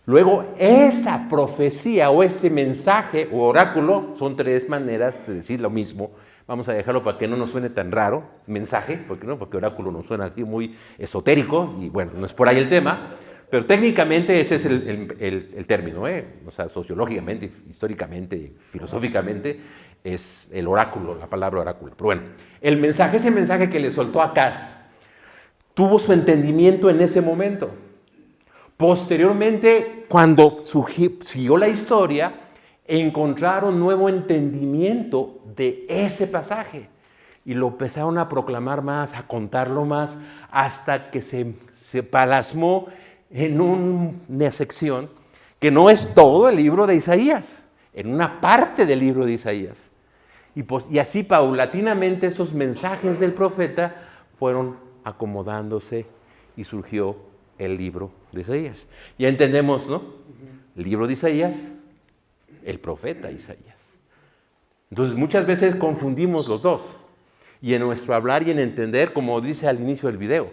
Luego, esa profecía o ese mensaje o oráculo, son tres maneras de decir lo mismo. Vamos a dejarlo para que no nos suene tan raro, mensaje, porque oráculo nos suena así muy esotérico, y bueno, no es por ahí el tema, pero técnicamente ese es el término, o sea, sociológicamente, históricamente, filosóficamente, es el oráculo, la palabra oráculo. Pero bueno, ese mensaje que le soltó a Acaz, tuvo su entendimiento en ese momento. Posteriormente, cuando siguió la historia, encontraron nuevo entendimiento de ese pasaje y lo empezaron a proclamar más, a contarlo más, hasta que se plasmó en una sección que no es todo el libro de Isaías, en una parte del libro de Isaías. Y así paulatinamente esos mensajes del profeta fueron acomodándose y surgió el libro de Isaías. Ya entendemos, ¿no? El libro de Isaías, el profeta Isaías. Entonces muchas veces confundimos los dos. Y en nuestro hablar y en entender, como dice al inicio del video,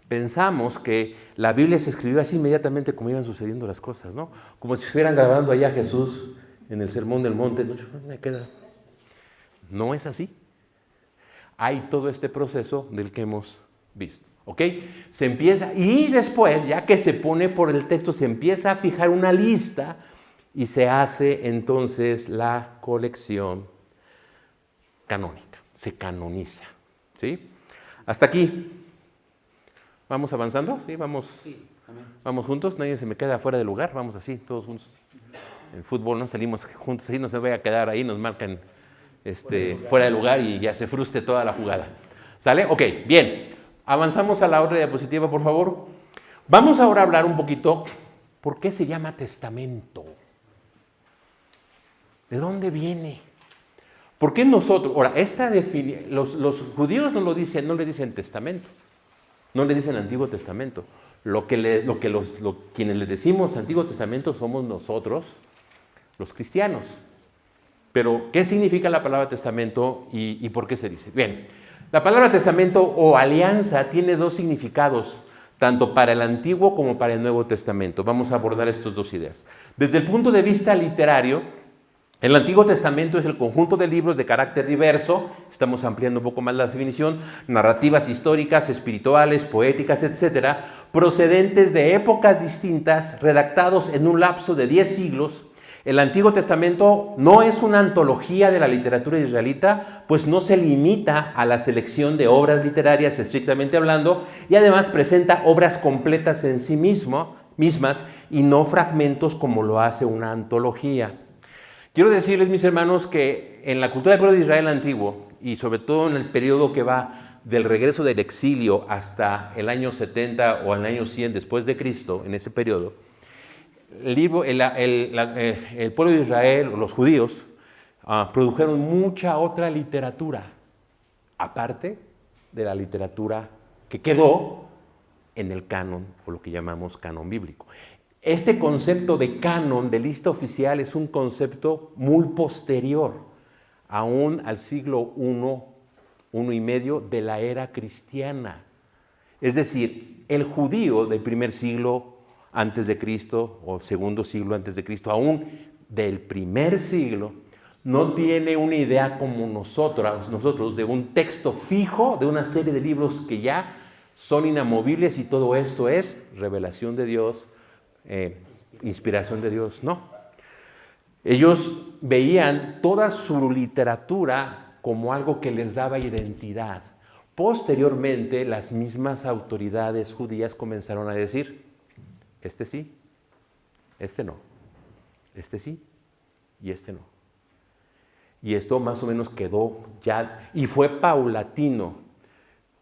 pensamos que la Biblia se escribió así inmediatamente como iban sucediendo las cosas, ¿no? Como si estuvieran grabando allá a Jesús en el Sermón del Monte. No es así. Hay todo este proceso del que hemos visto. ¿Ok? Se empieza, y después, ya que se pone por el texto, se empieza a fijar una lista y se hace entonces la colección canónica, se canoniza. ¿Sí? Hasta aquí. ¿Vamos avanzando? ¿Sí? Vamos juntos, nadie se me queda fuera del lugar, vamos así, todos juntos. En fútbol no salimos juntos, así no se vaya a quedar ahí, nos marcan fuera de lugar y ya se frustre toda la jugada. ¿Sale? Ok, bien. Avanzamos a la otra diapositiva, por favor. Vamos ahora a hablar un poquito, ¿por qué se llama testamento? ¿De dónde viene? ¿Por qué nosotros? Ahora, los judíos no le dicen testamento, no le dicen Antiguo Testamento. Quienes le decimos Antiguo Testamento somos nosotros, los cristianos. Pero, ¿qué significa la palabra testamento y por qué se dice? Bien, la palabra testamento o alianza tiene dos significados, tanto para el Antiguo como para el Nuevo Testamento. Vamos a abordar estas dos ideas. Desde el punto de vista literario, el Antiguo Testamento es el conjunto de libros de carácter diverso, estamos ampliando un poco más la definición, narrativas históricas, espirituales, poéticas, etcétera, procedentes de épocas distintas, redactados en un lapso de 10 siglos. El Antiguo Testamento no es una antología de la literatura israelita, pues no se limita a la selección de obras literarias estrictamente hablando, y además presenta obras completas en sí mismas y no fragmentos como lo hace una antología. Quiero decirles, mis hermanos, que en la cultura del pueblo de Israel antiguo, y sobre todo en el periodo que va del regreso del exilio hasta el año 70 o el año 100 después de Cristo, en ese periodo, el pueblo de Israel, los judíos, produjeron mucha otra literatura, aparte de la literatura que quedó en el canon, o lo que llamamos canon bíblico. Este concepto de canon, de lista oficial, es un concepto muy posterior, aún al siglo I y medio de la era cristiana. Es decir, el judío del primer siglo antes de Cristo o segundo siglo antes de Cristo, aún del primer siglo, no tiene una idea como nosotros de un texto fijo, de una serie de libros que ya son inamovibles y todo esto es revelación de Dios, inspiración de Dios. No. Ellos veían toda su literatura como algo que les daba identidad. Posteriormente, las mismas autoridades judías comenzaron a decir, este sí, este no, este sí y este no. Y esto más o menos quedó ya, y fue paulatino.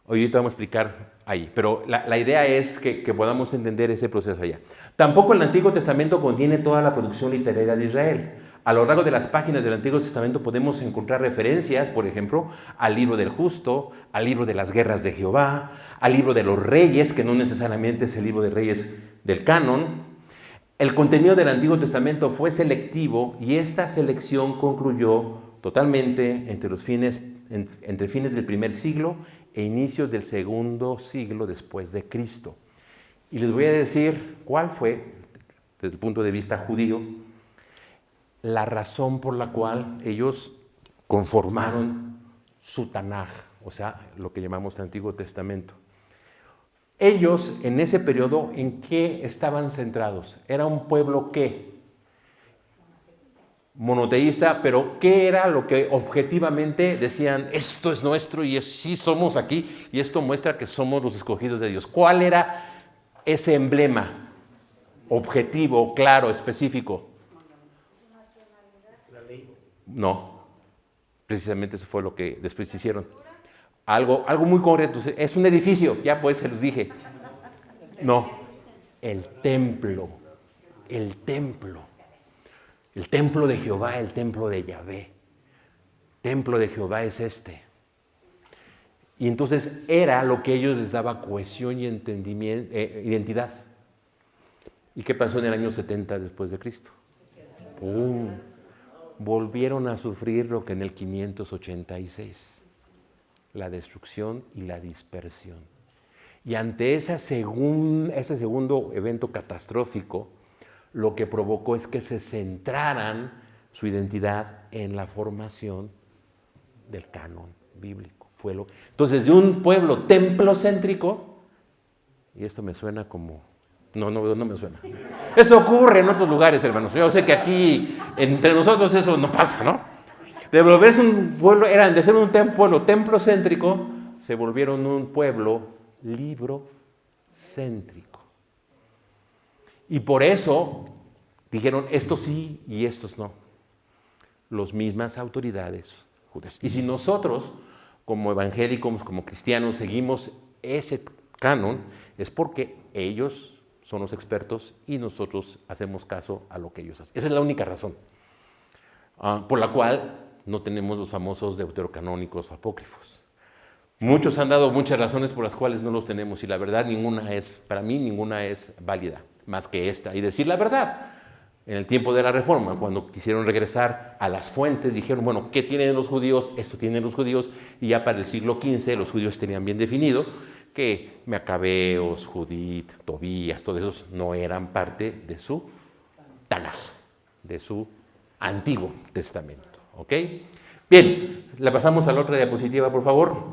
Ahorita vamos a explicar ahí, pero la idea es que podamos entender ese proceso allá. Tampoco el Antiguo Testamento contiene toda la producción literaria de Israel. A lo largo de las páginas del Antiguo Testamento podemos encontrar referencias, por ejemplo, al libro del justo, al libro de las guerras de Jehová, al libro de los reyes, que no necesariamente es el libro de reyes del canon. El contenido del Antiguo Testamento fue selectivo y esta selección concluyó totalmente entre fines del primer siglo e inicios del segundo siglo después de Cristo. Y les voy a decir cuál fue, desde el punto de vista judío, la razón por la cual ellos conformaron su Tanaj, o sea, lo que llamamos Antiguo Testamento. Ellos, en ese periodo, ¿en qué estaban centrados? Era un pueblo, ¿qué? Monoteísta, pero ¿qué era lo que objetivamente decían? Esto es nuestro y sí somos aquí, y esto muestra que somos los escogidos de Dios. ¿Cuál era ese emblema objetivo, claro, específico? No, precisamente eso fue lo que después hicieron. Algo muy concreto, es un edificio, ya pues se los dije. No, el templo de Jehová, el templo de Yahvé. Templo de Jehová es este. Y entonces era lo que a ellos les daba cohesión y entendimiento, identidad. ¿Y qué pasó en el año 70 después de Cristo? ¡Pum! Volvieron a sufrir lo que en el 586, la destrucción y la dispersión. Y ante ese segundo evento catastrófico, lo que provocó es que se centraran su identidad en la formación del canon bíblico. Entonces, de un pueblo templocéntrico, y esto me suena como... No me suena. Eso ocurre en otros lugares, hermanos. Yo sé que aquí, entre nosotros, eso no pasa, ¿no? De volverse un pueblo, de ser un pueblo templocéntrico, se volvieron un pueblo librocéntrico. Y por eso dijeron, estos sí y estos no. Las mismas autoridades judías. Y si nosotros, como evangélicos, como cristianos, seguimos ese canon, es porque ellos son los expertos y nosotros hacemos caso a lo que ellos hacen. Esa es la única razón por la cual no tenemos los famosos deuterocanónicos o apócrifos. Muchos han dado muchas razones por las cuales no los tenemos y la verdad para mí ninguna es válida, más que esta. Y decir la verdad, en el tiempo de la Reforma, cuando quisieron regresar a las fuentes, dijeron, bueno, ¿qué tienen los judíos? Esto tienen los judíos, y ya para el siglo XV los judíos tenían bien definido que Macabeos, Judith, Tobías, todos esos no eran parte de su Tanaj, de su Antiguo Testamento. ¿Ok? Bien, la pasamos a la otra diapositiva, por favor.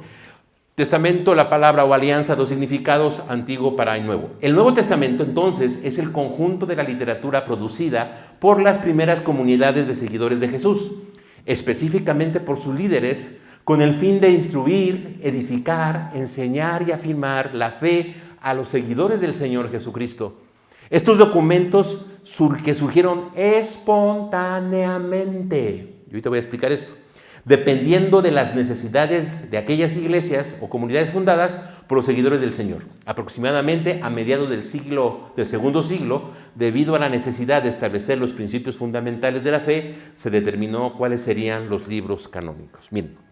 Testamento, la palabra o alianza, dos significados, antiguo para nuevo. El Nuevo Testamento, entonces, es el conjunto de la literatura producida por las primeras comunidades de seguidores de Jesús, específicamente por sus líderes, con el fin de instruir, edificar, enseñar y afirmar la fe a los seguidores del Señor Jesucristo. Estos documentos que surgieron espontáneamente, y ahorita voy a explicar esto, dependiendo de las necesidades de aquellas iglesias o comunidades fundadas por los seguidores del Señor. Aproximadamente a mediados del segundo siglo, debido a la necesidad de establecer los principios fundamentales de la fe, se determinó cuáles serían los libros canónicos. Miren,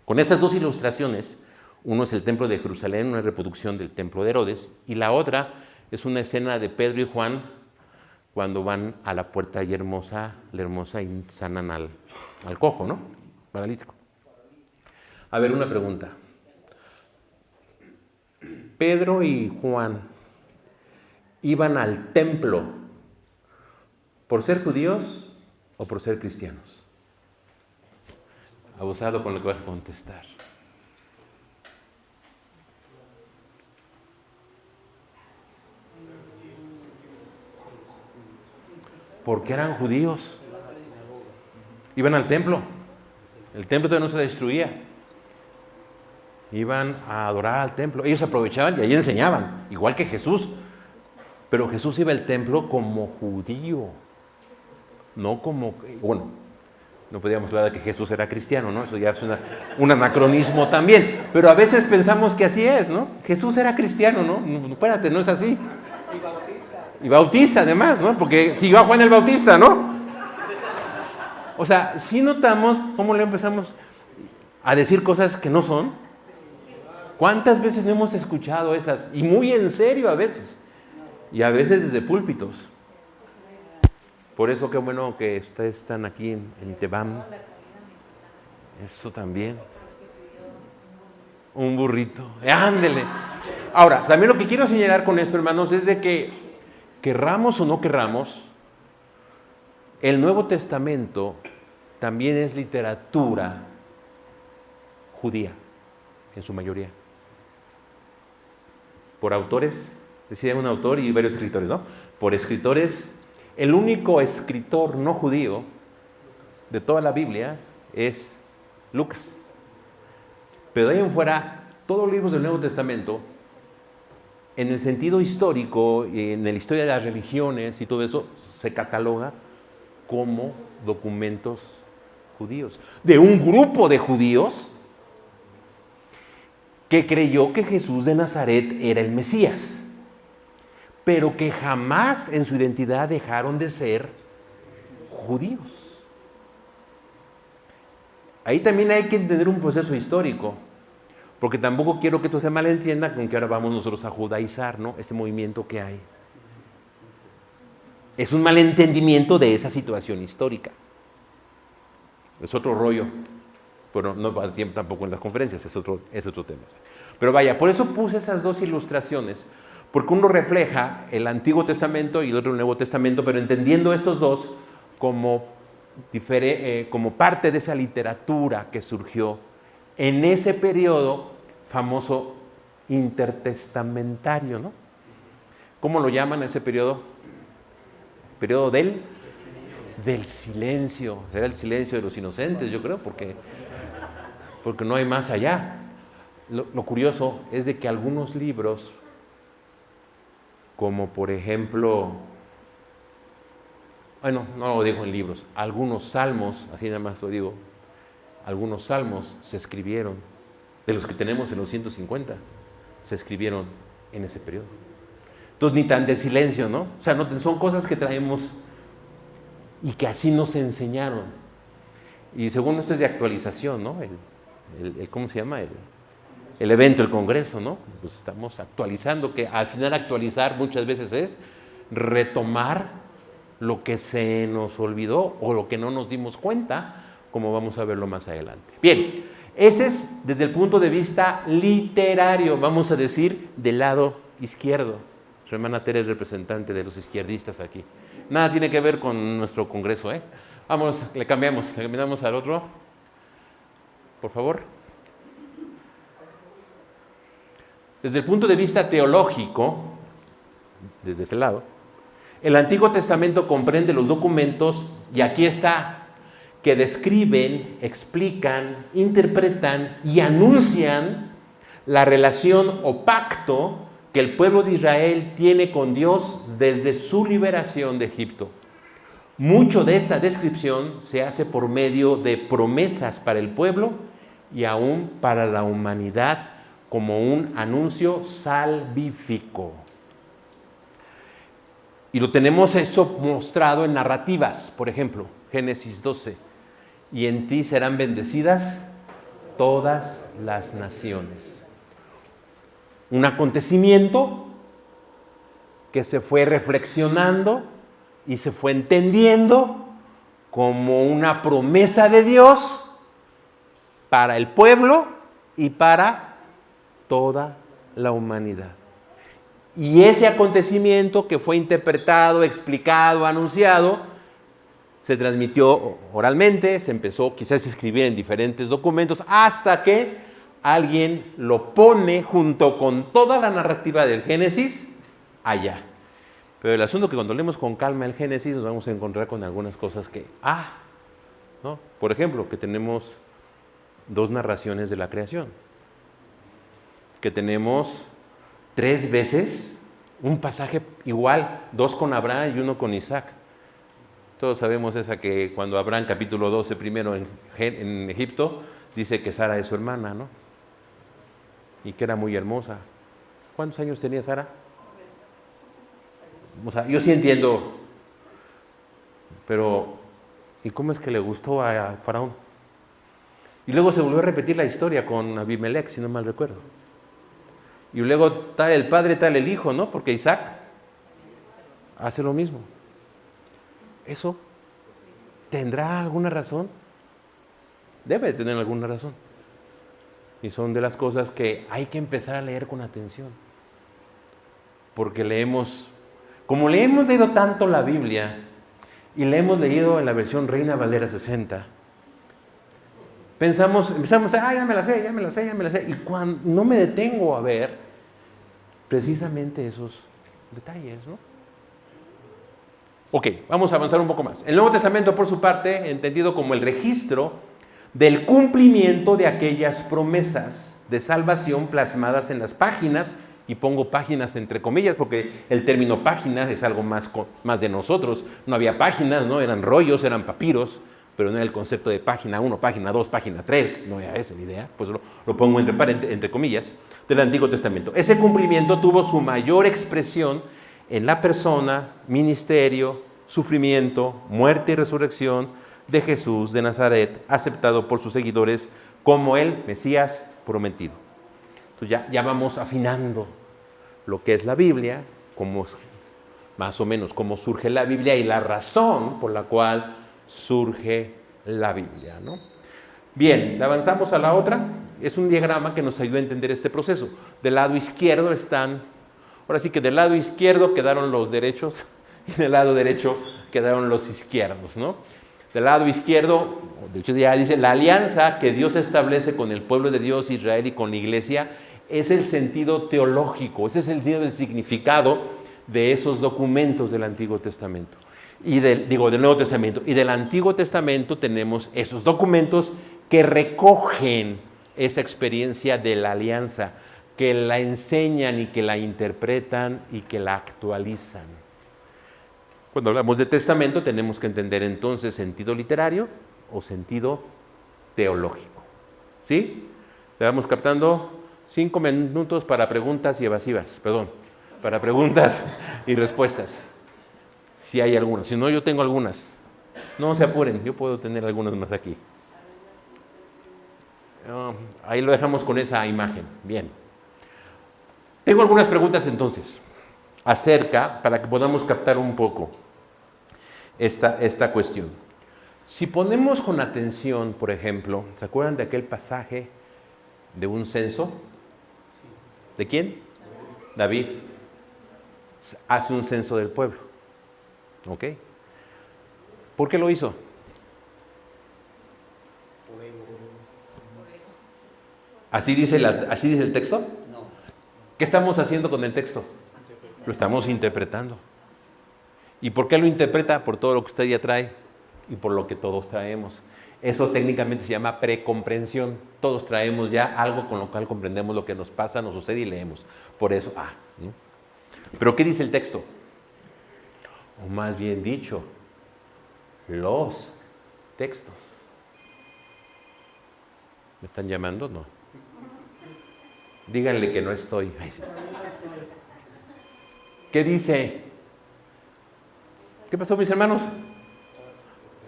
con estas dos ilustraciones, uno es el templo de Jerusalén, una reproducción del templo de Herodes, y la otra es una escena de Pedro y Juan cuando van a la puerta y hermosa y sanan al cojo, ¿no? Paralítico. A ver, una pregunta. Pedro y Juan iban al templo por ser judíos o por ser cristianos. Abusado con lo que vas a contestar. Porque eran judíos. Iban al templo. El templo todavía no se destruía. Iban a adorar al templo. Ellos aprovechaban y ahí enseñaban, igual que Jesús. Pero Jesús iba al templo como judío. No como, bueno, no podíamos hablar de que Jesús era cristiano, ¿no? Eso ya es un anacronismo también. Pero a veces pensamos que así es, ¿no? Jesús era cristiano, ¿no? No, espérate, no es así. Y bautista además, ¿no? Porque siguió a Juan el Bautista, ¿no? O sea, sí notamos cómo le empezamos a decir cosas que no son. ¿Cuántas veces no hemos escuchado esas? Y muy en serio a veces. Y a veces desde púlpitos. Por eso qué bueno que ustedes están aquí en Itebam. Eso también. Un burrito. Ándele. Ahora, también lo que quiero señalar con esto, hermanos, es de que querramos o no querramos, el Nuevo Testamento también es literatura judía, en su mayoría. Por autores, decía un autor y varios escritores, ¿no? Por escritores, el único escritor no judío de toda la Biblia es Lucas. Pero de ahí en fuera, todos los libros del Nuevo Testamento, en el sentido histórico, en la historia de las religiones y todo eso, se cataloga como documentos judíos. De un grupo de judíos que creyó que Jesús de Nazaret era el Mesías, pero que jamás en su identidad dejaron de ser judíos. Ahí también hay que entender un proceso histórico, porque tampoco quiero que esto se malentienda con que ahora vamos nosotros a judaizar, ¿no? Este movimiento que hay. Es un malentendimiento de esa situación histórica. Es otro rollo, pero no va a tiempo tampoco en las conferencias, es otro tema. Pero vaya, por eso puse esas dos ilustraciones, porque uno refleja el Antiguo Testamento y el otro el Nuevo Testamento, pero entendiendo estos dos como parte de esa literatura que surgió en ese periodo famoso intertestamentario, ¿no? ¿Cómo lo llaman ese periodo? Periodo del silencio. Era el silencio de los inocentes, yo creo, porque no hay más allá. Lo curioso es de que algunos libros, como por ejemplo, bueno, no lo digo en libros, algunos salmos, así nada más lo digo, algunos salmos se escribieron, de los que tenemos en los 150, se escribieron en ese periodo. Entonces, ni tan de silencio, ¿no? O sea, no, son cosas que traemos y que así nos enseñaron. Y según esto es de actualización, ¿no? ¿Cómo se llama? El evento, el congreso, ¿no? Pues estamos actualizando, que al final actualizar muchas veces es retomar lo que se nos olvidó o lo que no nos dimos cuenta, como vamos a verlo más adelante. Bien, ese es desde el punto de vista literario, vamos a decir, del lado izquierdo. Su hermana Tere es representante de los izquierdistas aquí. Nada tiene que ver con nuestro congreso, ¿eh? Vamos, le cambiamos al otro. Por favor. Desde el punto de vista teológico, desde ese lado, el Antiguo Testamento comprende los documentos, y aquí está, que describen, explican, interpretan y anuncian la relación o pacto que el pueblo de Israel tiene con Dios desde su liberación de Egipto. Mucho de esta descripción se hace por medio de promesas para el pueblo y aún para la humanidad como un anuncio salvífico. Y lo tenemos eso mostrado en narrativas, por ejemplo, Génesis 12. Y en ti serán bendecidas todas las naciones. Un acontecimiento que se fue reflexionando y se fue entendiendo como una promesa de Dios para el pueblo y para toda la humanidad. Y ese acontecimiento que fue interpretado, explicado, anunciado, se transmitió oralmente, se empezó quizás a escribir en diferentes documentos, hasta que alguien lo pone junto con toda la narrativa del Génesis allá. Pero el asunto es que cuando leemos con calma el Génesis nos vamos a encontrar con algunas cosas que, ¿no? Por ejemplo, que tenemos 2 narraciones de la creación. Que tenemos 3 veces un pasaje igual, 2 con Abraham y 1 con Isaac. Todos sabemos esa que cuando Abraham, capítulo 12, primero en Egipto, dice que Sara es su hermana, ¿no? Y que era muy hermosa. ¿Cuántos años tenía Sara? O sea, yo sí entiendo, pero ¿y cómo es que le gustó a Faraón? Y luego se volvió a repetir la historia con Abimelech, si no mal recuerdo. Y luego tal el padre, tal el hijo, ¿no? Porque Isaac hace lo mismo. ¿Eso tendrá alguna razón? Debe de tener alguna razón. Y son de las cosas que hay que empezar a leer con atención. Porque como le hemos leído tanto la Biblia, y le hemos leído en la versión Reina Valera 60, empezamos ya me la sé. Y cuando no me detengo a ver precisamente esos detalles, ¿no? Ok, vamos a avanzar un poco más. El Nuevo Testamento, por su parte, entendido como el registro del cumplimiento de aquellas promesas de salvación plasmadas en las páginas, y pongo páginas entre comillas porque el término páginas es algo más de nosotros. No había páginas, ¿no? Eran rollos, eran papiros, pero no era el concepto de página 1, página 2, página 3, no era esa la idea, pues lo pongo entre comillas, del Antiguo Testamento. Ese cumplimiento tuvo su mayor expresión en la persona, ministerio, sufrimiento, muerte y resurrección de Jesús de Nazaret, aceptado por sus seguidores como el Mesías prometido. Entonces ya vamos afinando lo que es la Biblia, más o menos cómo surge la Biblia y la razón por la cual surge la Biblia, ¿no? Bien, avanzamos a la otra. Es un diagrama que nos ayuda a entender este proceso. Del lado izquierdo ahora sí que del lado izquierdo quedaron los derechos y del lado derecho quedaron los izquierdos, ¿no? Del lado izquierdo, de hecho ya dice, la alianza que Dios establece con el pueblo de Dios, Israel, y con la iglesia, es el sentido teológico, ese es el sentido del significado de esos documentos del Antiguo Testamento. Del Nuevo Testamento. Y del Antiguo Testamento tenemos esos documentos que recogen esa experiencia de la alianza, que la enseñan y que la interpretan y que la actualizan. Cuando hablamos de testamento tenemos que entender entonces sentido literario o sentido teológico. ¿Sí? Le vamos captando 5 minutos para preguntas y evasivas, para preguntas y respuestas. Si hay algunas, si no yo tengo algunas. No se apuren, yo puedo tener algunas más aquí. Ahí lo dejamos con esa imagen. Bien. Tengo algunas preguntas entonces, para que podamos captar un poco esta cuestión. Si ponemos con atención, por ejemplo, ¿se acuerdan de aquel pasaje de un censo? ¿De quién? David. Hace un censo del pueblo. ¿Ok? ¿Por qué lo hizo? ¿Así dice el texto? No. ¿Qué estamos haciendo con el texto? Lo estamos interpretando. ¿Y por qué lo interpreta? Por todo lo que usted ya trae y por lo que todos traemos. Eso técnicamente se llama precomprensión. Todos traemos ya algo con lo cual comprendemos lo que nos pasa, nos sucede y leemos. Por eso, ¿no? ¿Pero qué dice el texto? O más bien dicho, los textos. ¿Me están llamando? No. Díganle que no estoy. Ay, sí. ¿Qué dice? ¿Qué pasó, mis hermanos?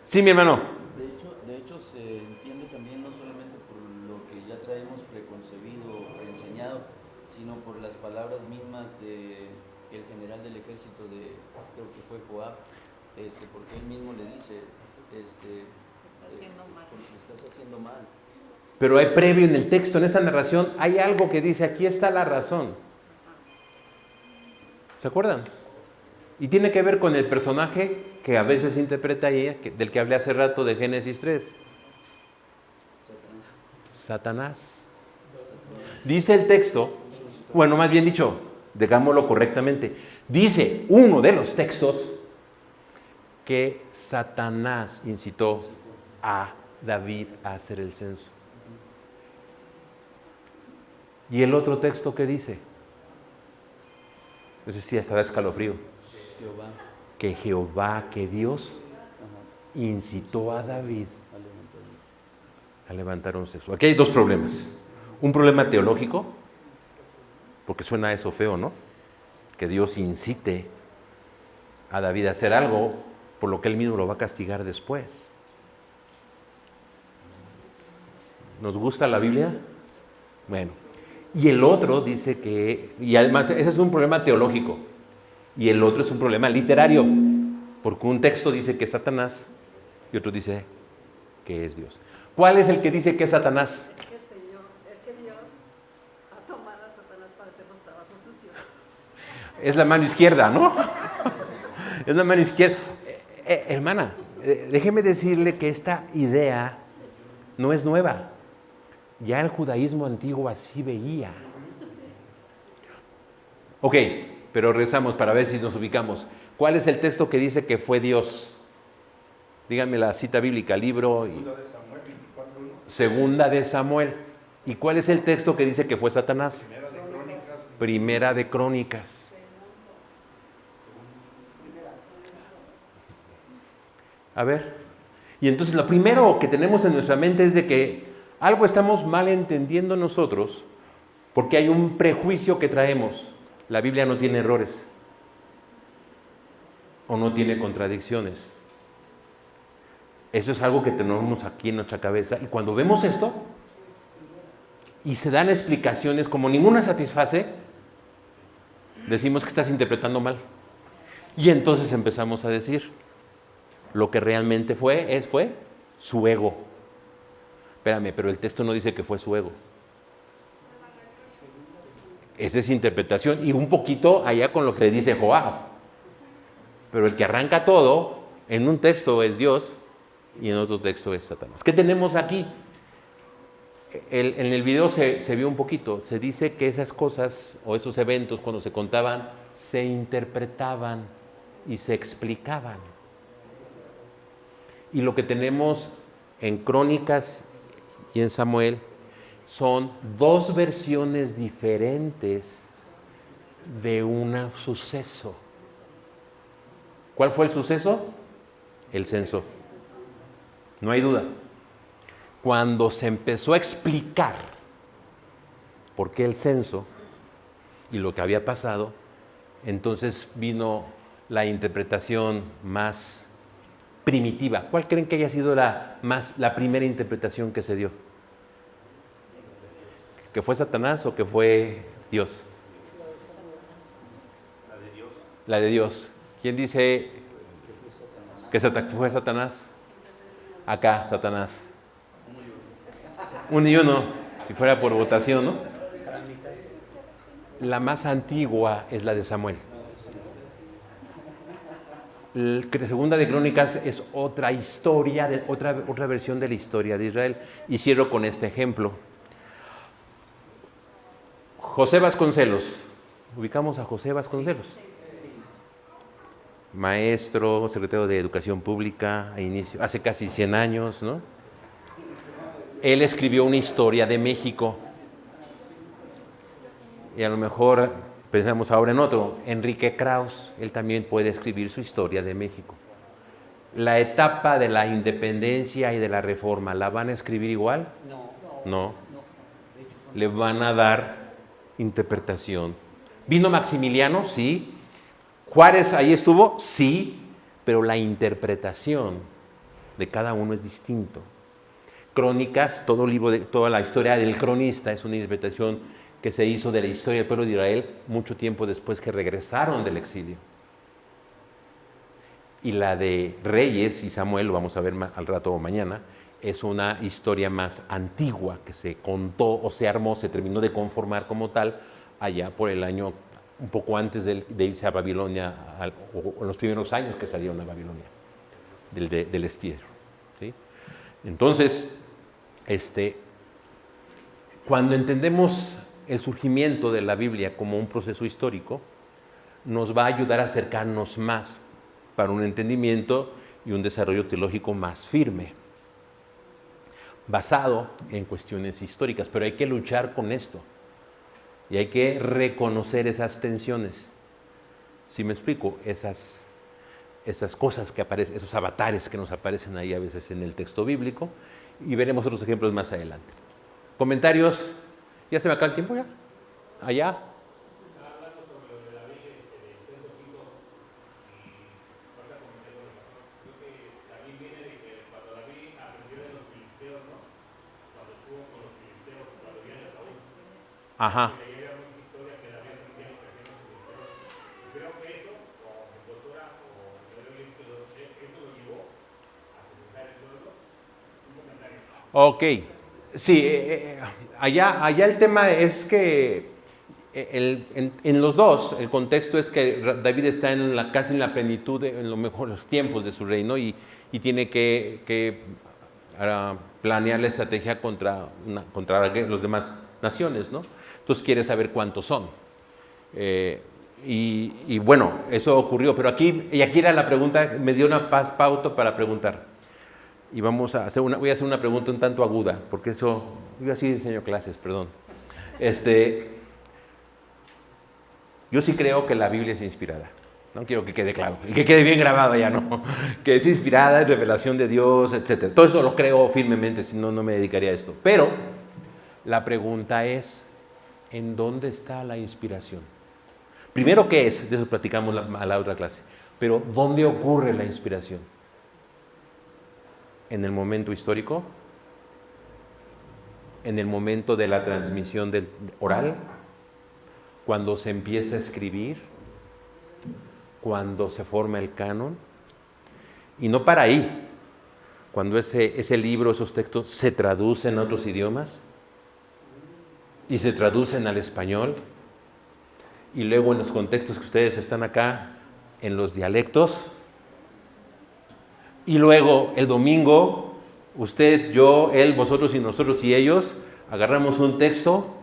Sí, mi hermano. De hecho, se entiende también no solamente por lo que ya traemos preconcebido o enseñado, sino por las palabras mismas del general del ejército creo que fue Joab, porque él mismo le dice, estás haciendo mal. Pero hay previo en el texto, en esa narración, hay algo que dice, aquí está la razón. ¿Se acuerdan? Y tiene que ver con el personaje que a veces interpreta ahí, del que hablé hace rato de Génesis 3. Satanás. Dice el texto, bueno, más bien dicho, digámoslo correctamente, dice uno de los textos que Satanás incitó a David a hacer el censo. ¿Y el otro texto qué dice? No sé si hasta da escalofrío. Jehová. Que Jehová, que Dios Ajá. incitó a David A levantar. a levantar un sexo. Aquí hay dos problemas. Un problema teológico, porque suena eso feo, ¿no? Que Dios incite a David a hacer algo por lo que él mismo lo va a castigar después. ¿Nos gusta la Biblia? Bueno. Y el otro dice que, y además ese es un problema teológico, y el otro es un problema literario, porque un texto dice que es Satanás y otro dice que es Dios. ¿Cuál es el que dice que es Satanás? Es que Dios ha tomado a Satanás para hacer los trabajos sucios. Es la mano izquierda, ¿no? Es la mano izquierda. Hermana, déjeme decirle que esta idea no es nueva. Ya el judaísmo antiguo así veía. Ok, pero rezamos para ver si nos ubicamos. ¿Cuál es el texto que dice que fue Dios? Díganme la cita bíblica, libro. Segunda de Samuel. ¿Y cuál es el texto que dice que fue Satanás? Primera de Crónicas. A ver. Y entonces lo primero que tenemos en nuestra mente es de que algo estamos mal entendiendo nosotros porque hay un prejuicio que traemos. La Biblia no tiene errores o no tiene contradicciones. Eso es algo que tenemos aquí en nuestra cabeza. Y cuando vemos esto y se dan explicaciones como ninguna satisface, decimos que estás interpretando mal. Y entonces empezamos a decir, lo que realmente fue su ego. Espérame, pero el texto no dice que fue su ego. Esa es interpretación y un poquito allá con lo que le dice Joab. Pero el que arranca todo en un texto es Dios y en otro texto es Satanás. ¿Qué tenemos aquí? En el video se vio un poquito. Se dice que esas cosas o esos eventos cuando se contaban se interpretaban y se explicaban. Y lo que tenemos en Crónicas y en Samuel son dos versiones diferentes de un suceso. ¿Cuál fue el suceso? El censo. No hay duda. Cuando se empezó a explicar por qué el censo y lo que había pasado, entonces vino la interpretación más primitiva. ¿Cuál creen que haya sido la primera interpretación que se dio? ¿Que fue Satanás o que fue Dios? La de Dios. ¿Quién dice que fue Satanás? Acá, Satanás. 1-1, si fuera por votación, ¿no? La más antigua es la de Samuel. Segunda de Crónicas es otra historia, otra versión de la historia de Israel. Y cierro con este ejemplo. José Vasconcelos. Ubicamos a José Vasconcelos. Maestro, secretario de Educación Pública, hace casi 100 años, ¿no? Él escribió una historia de México. Y a lo mejor pensamos ahora en otro, Enrique Krauss, él también puede escribir su historia de México. La etapa de la independencia y de la reforma, ¿la van a escribir igual? No. Le van a dar interpretación. ¿Vino Maximiliano? Sí. ¿Juárez ahí estuvo? Sí, pero la interpretación de cada uno es distinto. Crónicas, toda la historia del cronista es una interpretación que se hizo de la historia del pueblo de Israel mucho tiempo después que regresaron del exilio. Y la de Reyes y Samuel, lo vamos a ver al rato o mañana, es una historia más antigua que se contó o se armó, se terminó de conformar como tal allá por el año un poco antes de irse a Babilonia, o los primeros años que salieron a Babilonia, del destierro. ¿Sí? Entonces, cuando entendemos el surgimiento de la Biblia como un proceso histórico, nos va a ayudar a acercarnos más para un entendimiento y un desarrollo teológico más firme, basado en cuestiones históricas. Pero hay que luchar con esto, Y hay que reconocer esas tensiones. ¿Sí me explico? Esas cosas que aparecen, esos avatares que nos aparecen ahí a veces en el texto bíblico. Y veremos otros ejemplos más adelante. ¿Comentarios? ¿Ya se me acaba el tiempo ya? ¿Allá? Ajá. Ok, sí, allá el tema es que en los dos, el contexto es que David está casi en la plenitud, en los tiempos de su reino y tiene que planear la estrategia contra los demás naciones, ¿no? Entonces quiere saber cuántos son. Y bueno, eso ocurrió, pero aquí era la pregunta, me dio una pauta para preguntar. Y voy a hacer una pregunta un tanto aguda, porque eso, yo así enseño clases, perdón. Yo sí creo que la Biblia es inspirada. No quiero que quede claro, y que quede bien grabado ya, ¿no? Que es inspirada, es revelación de Dios, etc. Todo eso lo creo firmemente, si no, no me dedicaría a esto. Pero la pregunta es, ¿en dónde está la inspiración? Primero, ¿qué es? De eso platicamos a la otra clase. Pero, ¿dónde ocurre la inspiración? ¿En el momento histórico? ¿En el momento de la transmisión oral? ¿Cuando se empieza a escribir? ¿Cuando se forma el canon? Y no para ahí. Cuando ese libro, esos textos se traducen a otros idiomas y se traducen al español, y luego en los contextos que ustedes están acá, en los dialectos, y luego el domingo, usted, yo, él, vosotros y nosotros y ellos, agarramos un texto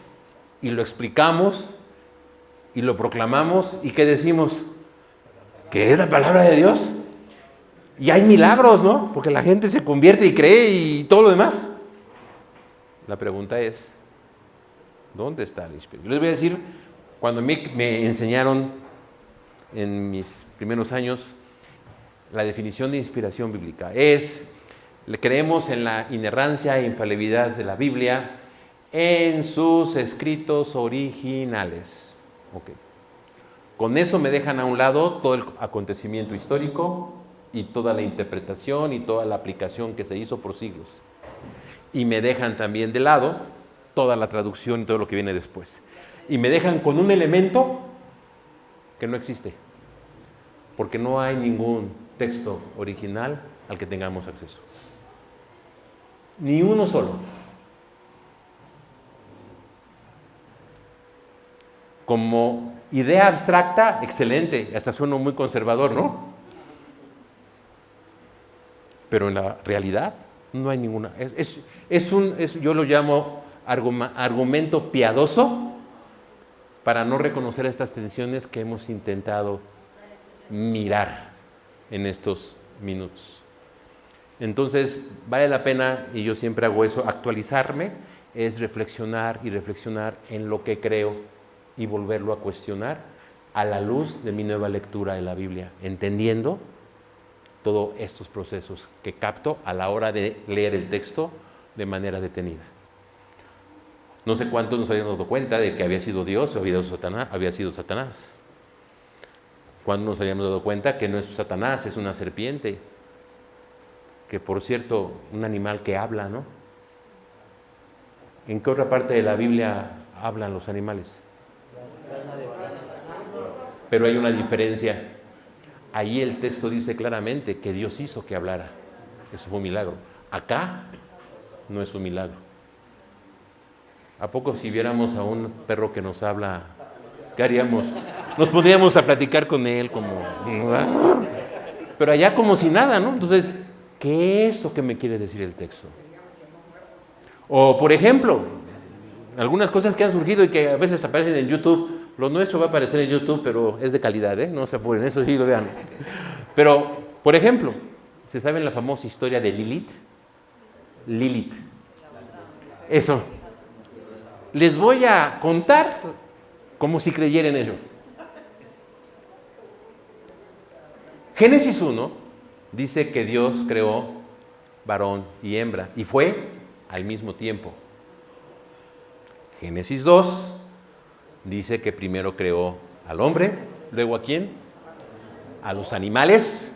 y lo explicamos y lo proclamamos, ¿y qué decimos? Que es la palabra de Dios. Y hay milagros, ¿no? Porque la gente se convierte y cree y todo lo demás. La pregunta es, ¿dónde está la inspiración? Yo les voy a decir, cuando me enseñaron en mis primeros años la definición de inspiración bíblica, creemos en la inerrancia e infalibilidad de la Biblia en sus escritos originales. Okay. Con eso me dejan a un lado todo el acontecimiento histórico y toda la interpretación y toda la aplicación que se hizo por siglos. Y me dejan también de lado toda la traducción y todo lo que viene después. Y me dejan con un elemento que no existe, porque no hay ningún texto original al que tengamos acceso. Ni uno solo. Como idea abstracta, excelente, hasta suena muy conservador, ¿no? Pero en la realidad no hay ninguna. Yo lo llamo argumento piadoso para no reconocer estas tensiones que hemos intentado mirar en estos minutos. Entonces, vale la pena, y yo siempre hago eso, actualizarme, es reflexionar y reflexionar en lo que creo y volverlo a cuestionar a la luz de mi nueva lectura de la Biblia, entendiendo todos estos procesos que capto a la hora de leer el texto de manera detenida. No sé cuántos nos habíamos dado cuenta de que había sido Dios o había sido Satanás. ¿Cuándo nos habíamos dado cuenta que no es Satanás, es una serpiente? Que por cierto, un animal que habla, ¿no? ¿En qué otra parte de la Biblia hablan los animales? Pero hay una diferencia. Ahí el texto dice claramente que Dios hizo que hablara. Eso fue un milagro. Acá no es un milagro. ¿A poco si viéramos a un perro que nos habla, qué haríamos? Nos pondríamos a platicar con él como... Pero allá como si nada, ¿no? Entonces, ¿qué es lo que me quiere decir el texto? O, por ejemplo, algunas cosas que han surgido y que a veces aparecen en YouTube. Lo nuestro va a aparecer en YouTube, pero es de calidad, ¿eh? No se apuren, eso sí lo vean. Pero, por ejemplo, ¿se saben la famosa historia de Lilith? Lilith. Eso. Les voy a contar como si creyera en ello. Génesis 1 dice que Dios creó varón y hembra, y fue al mismo tiempo. Génesis 2 dice que primero creó al hombre, luego ¿a quién? A los animales.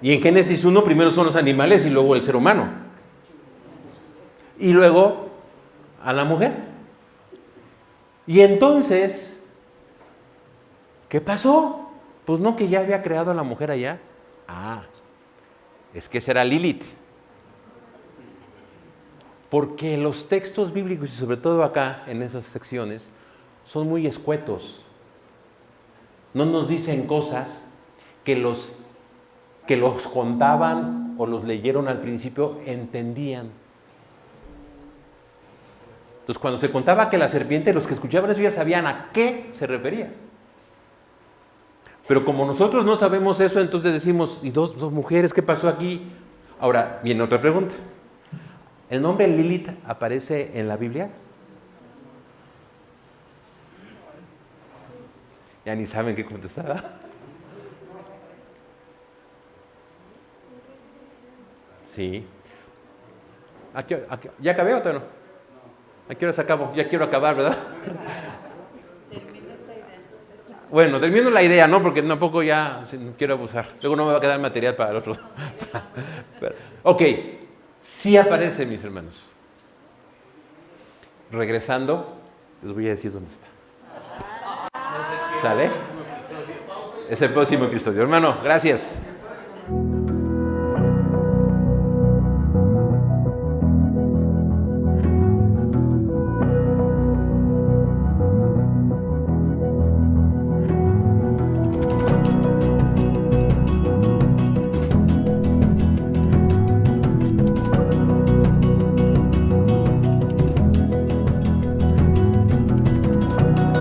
Y en Génesis 1 primero son los animales y luego el ser humano. Y luego a la mujer. Y entonces, ¿qué pasó? Pues no, que ya había creado a la mujer allá. Ah, es que esa era Lilith. Porque los textos bíblicos, y sobre todo acá en esas secciones, son muy escuetos. No nos dicen cosas que los contaban o los leyeron al principio entendían. Entonces, cuando se contaba que la serpiente, los que escuchaban eso ya sabían a qué se refería. Pero como nosotros no sabemos eso, entonces decimos, ¿y dos mujeres? ¿Qué pasó aquí? Ahora, viene otra pregunta. ¿El nombre Lilith aparece en la Biblia? Ya ni saben qué contestar. Sí. ¿Ya acabé o todavía no? ¿A qué hora se acabó? Ya quiero acabar, ¿verdad? Termina esa idea. Bueno, termino la idea, ¿no? Porque tampoco ya no quiero abusar. Luego no me va a quedar material para el otro. Ok, sí aparece, mis hermanos. Regresando, les voy a decir dónde está. ¿Sale? Es el próximo episodio. Hermano, gracias.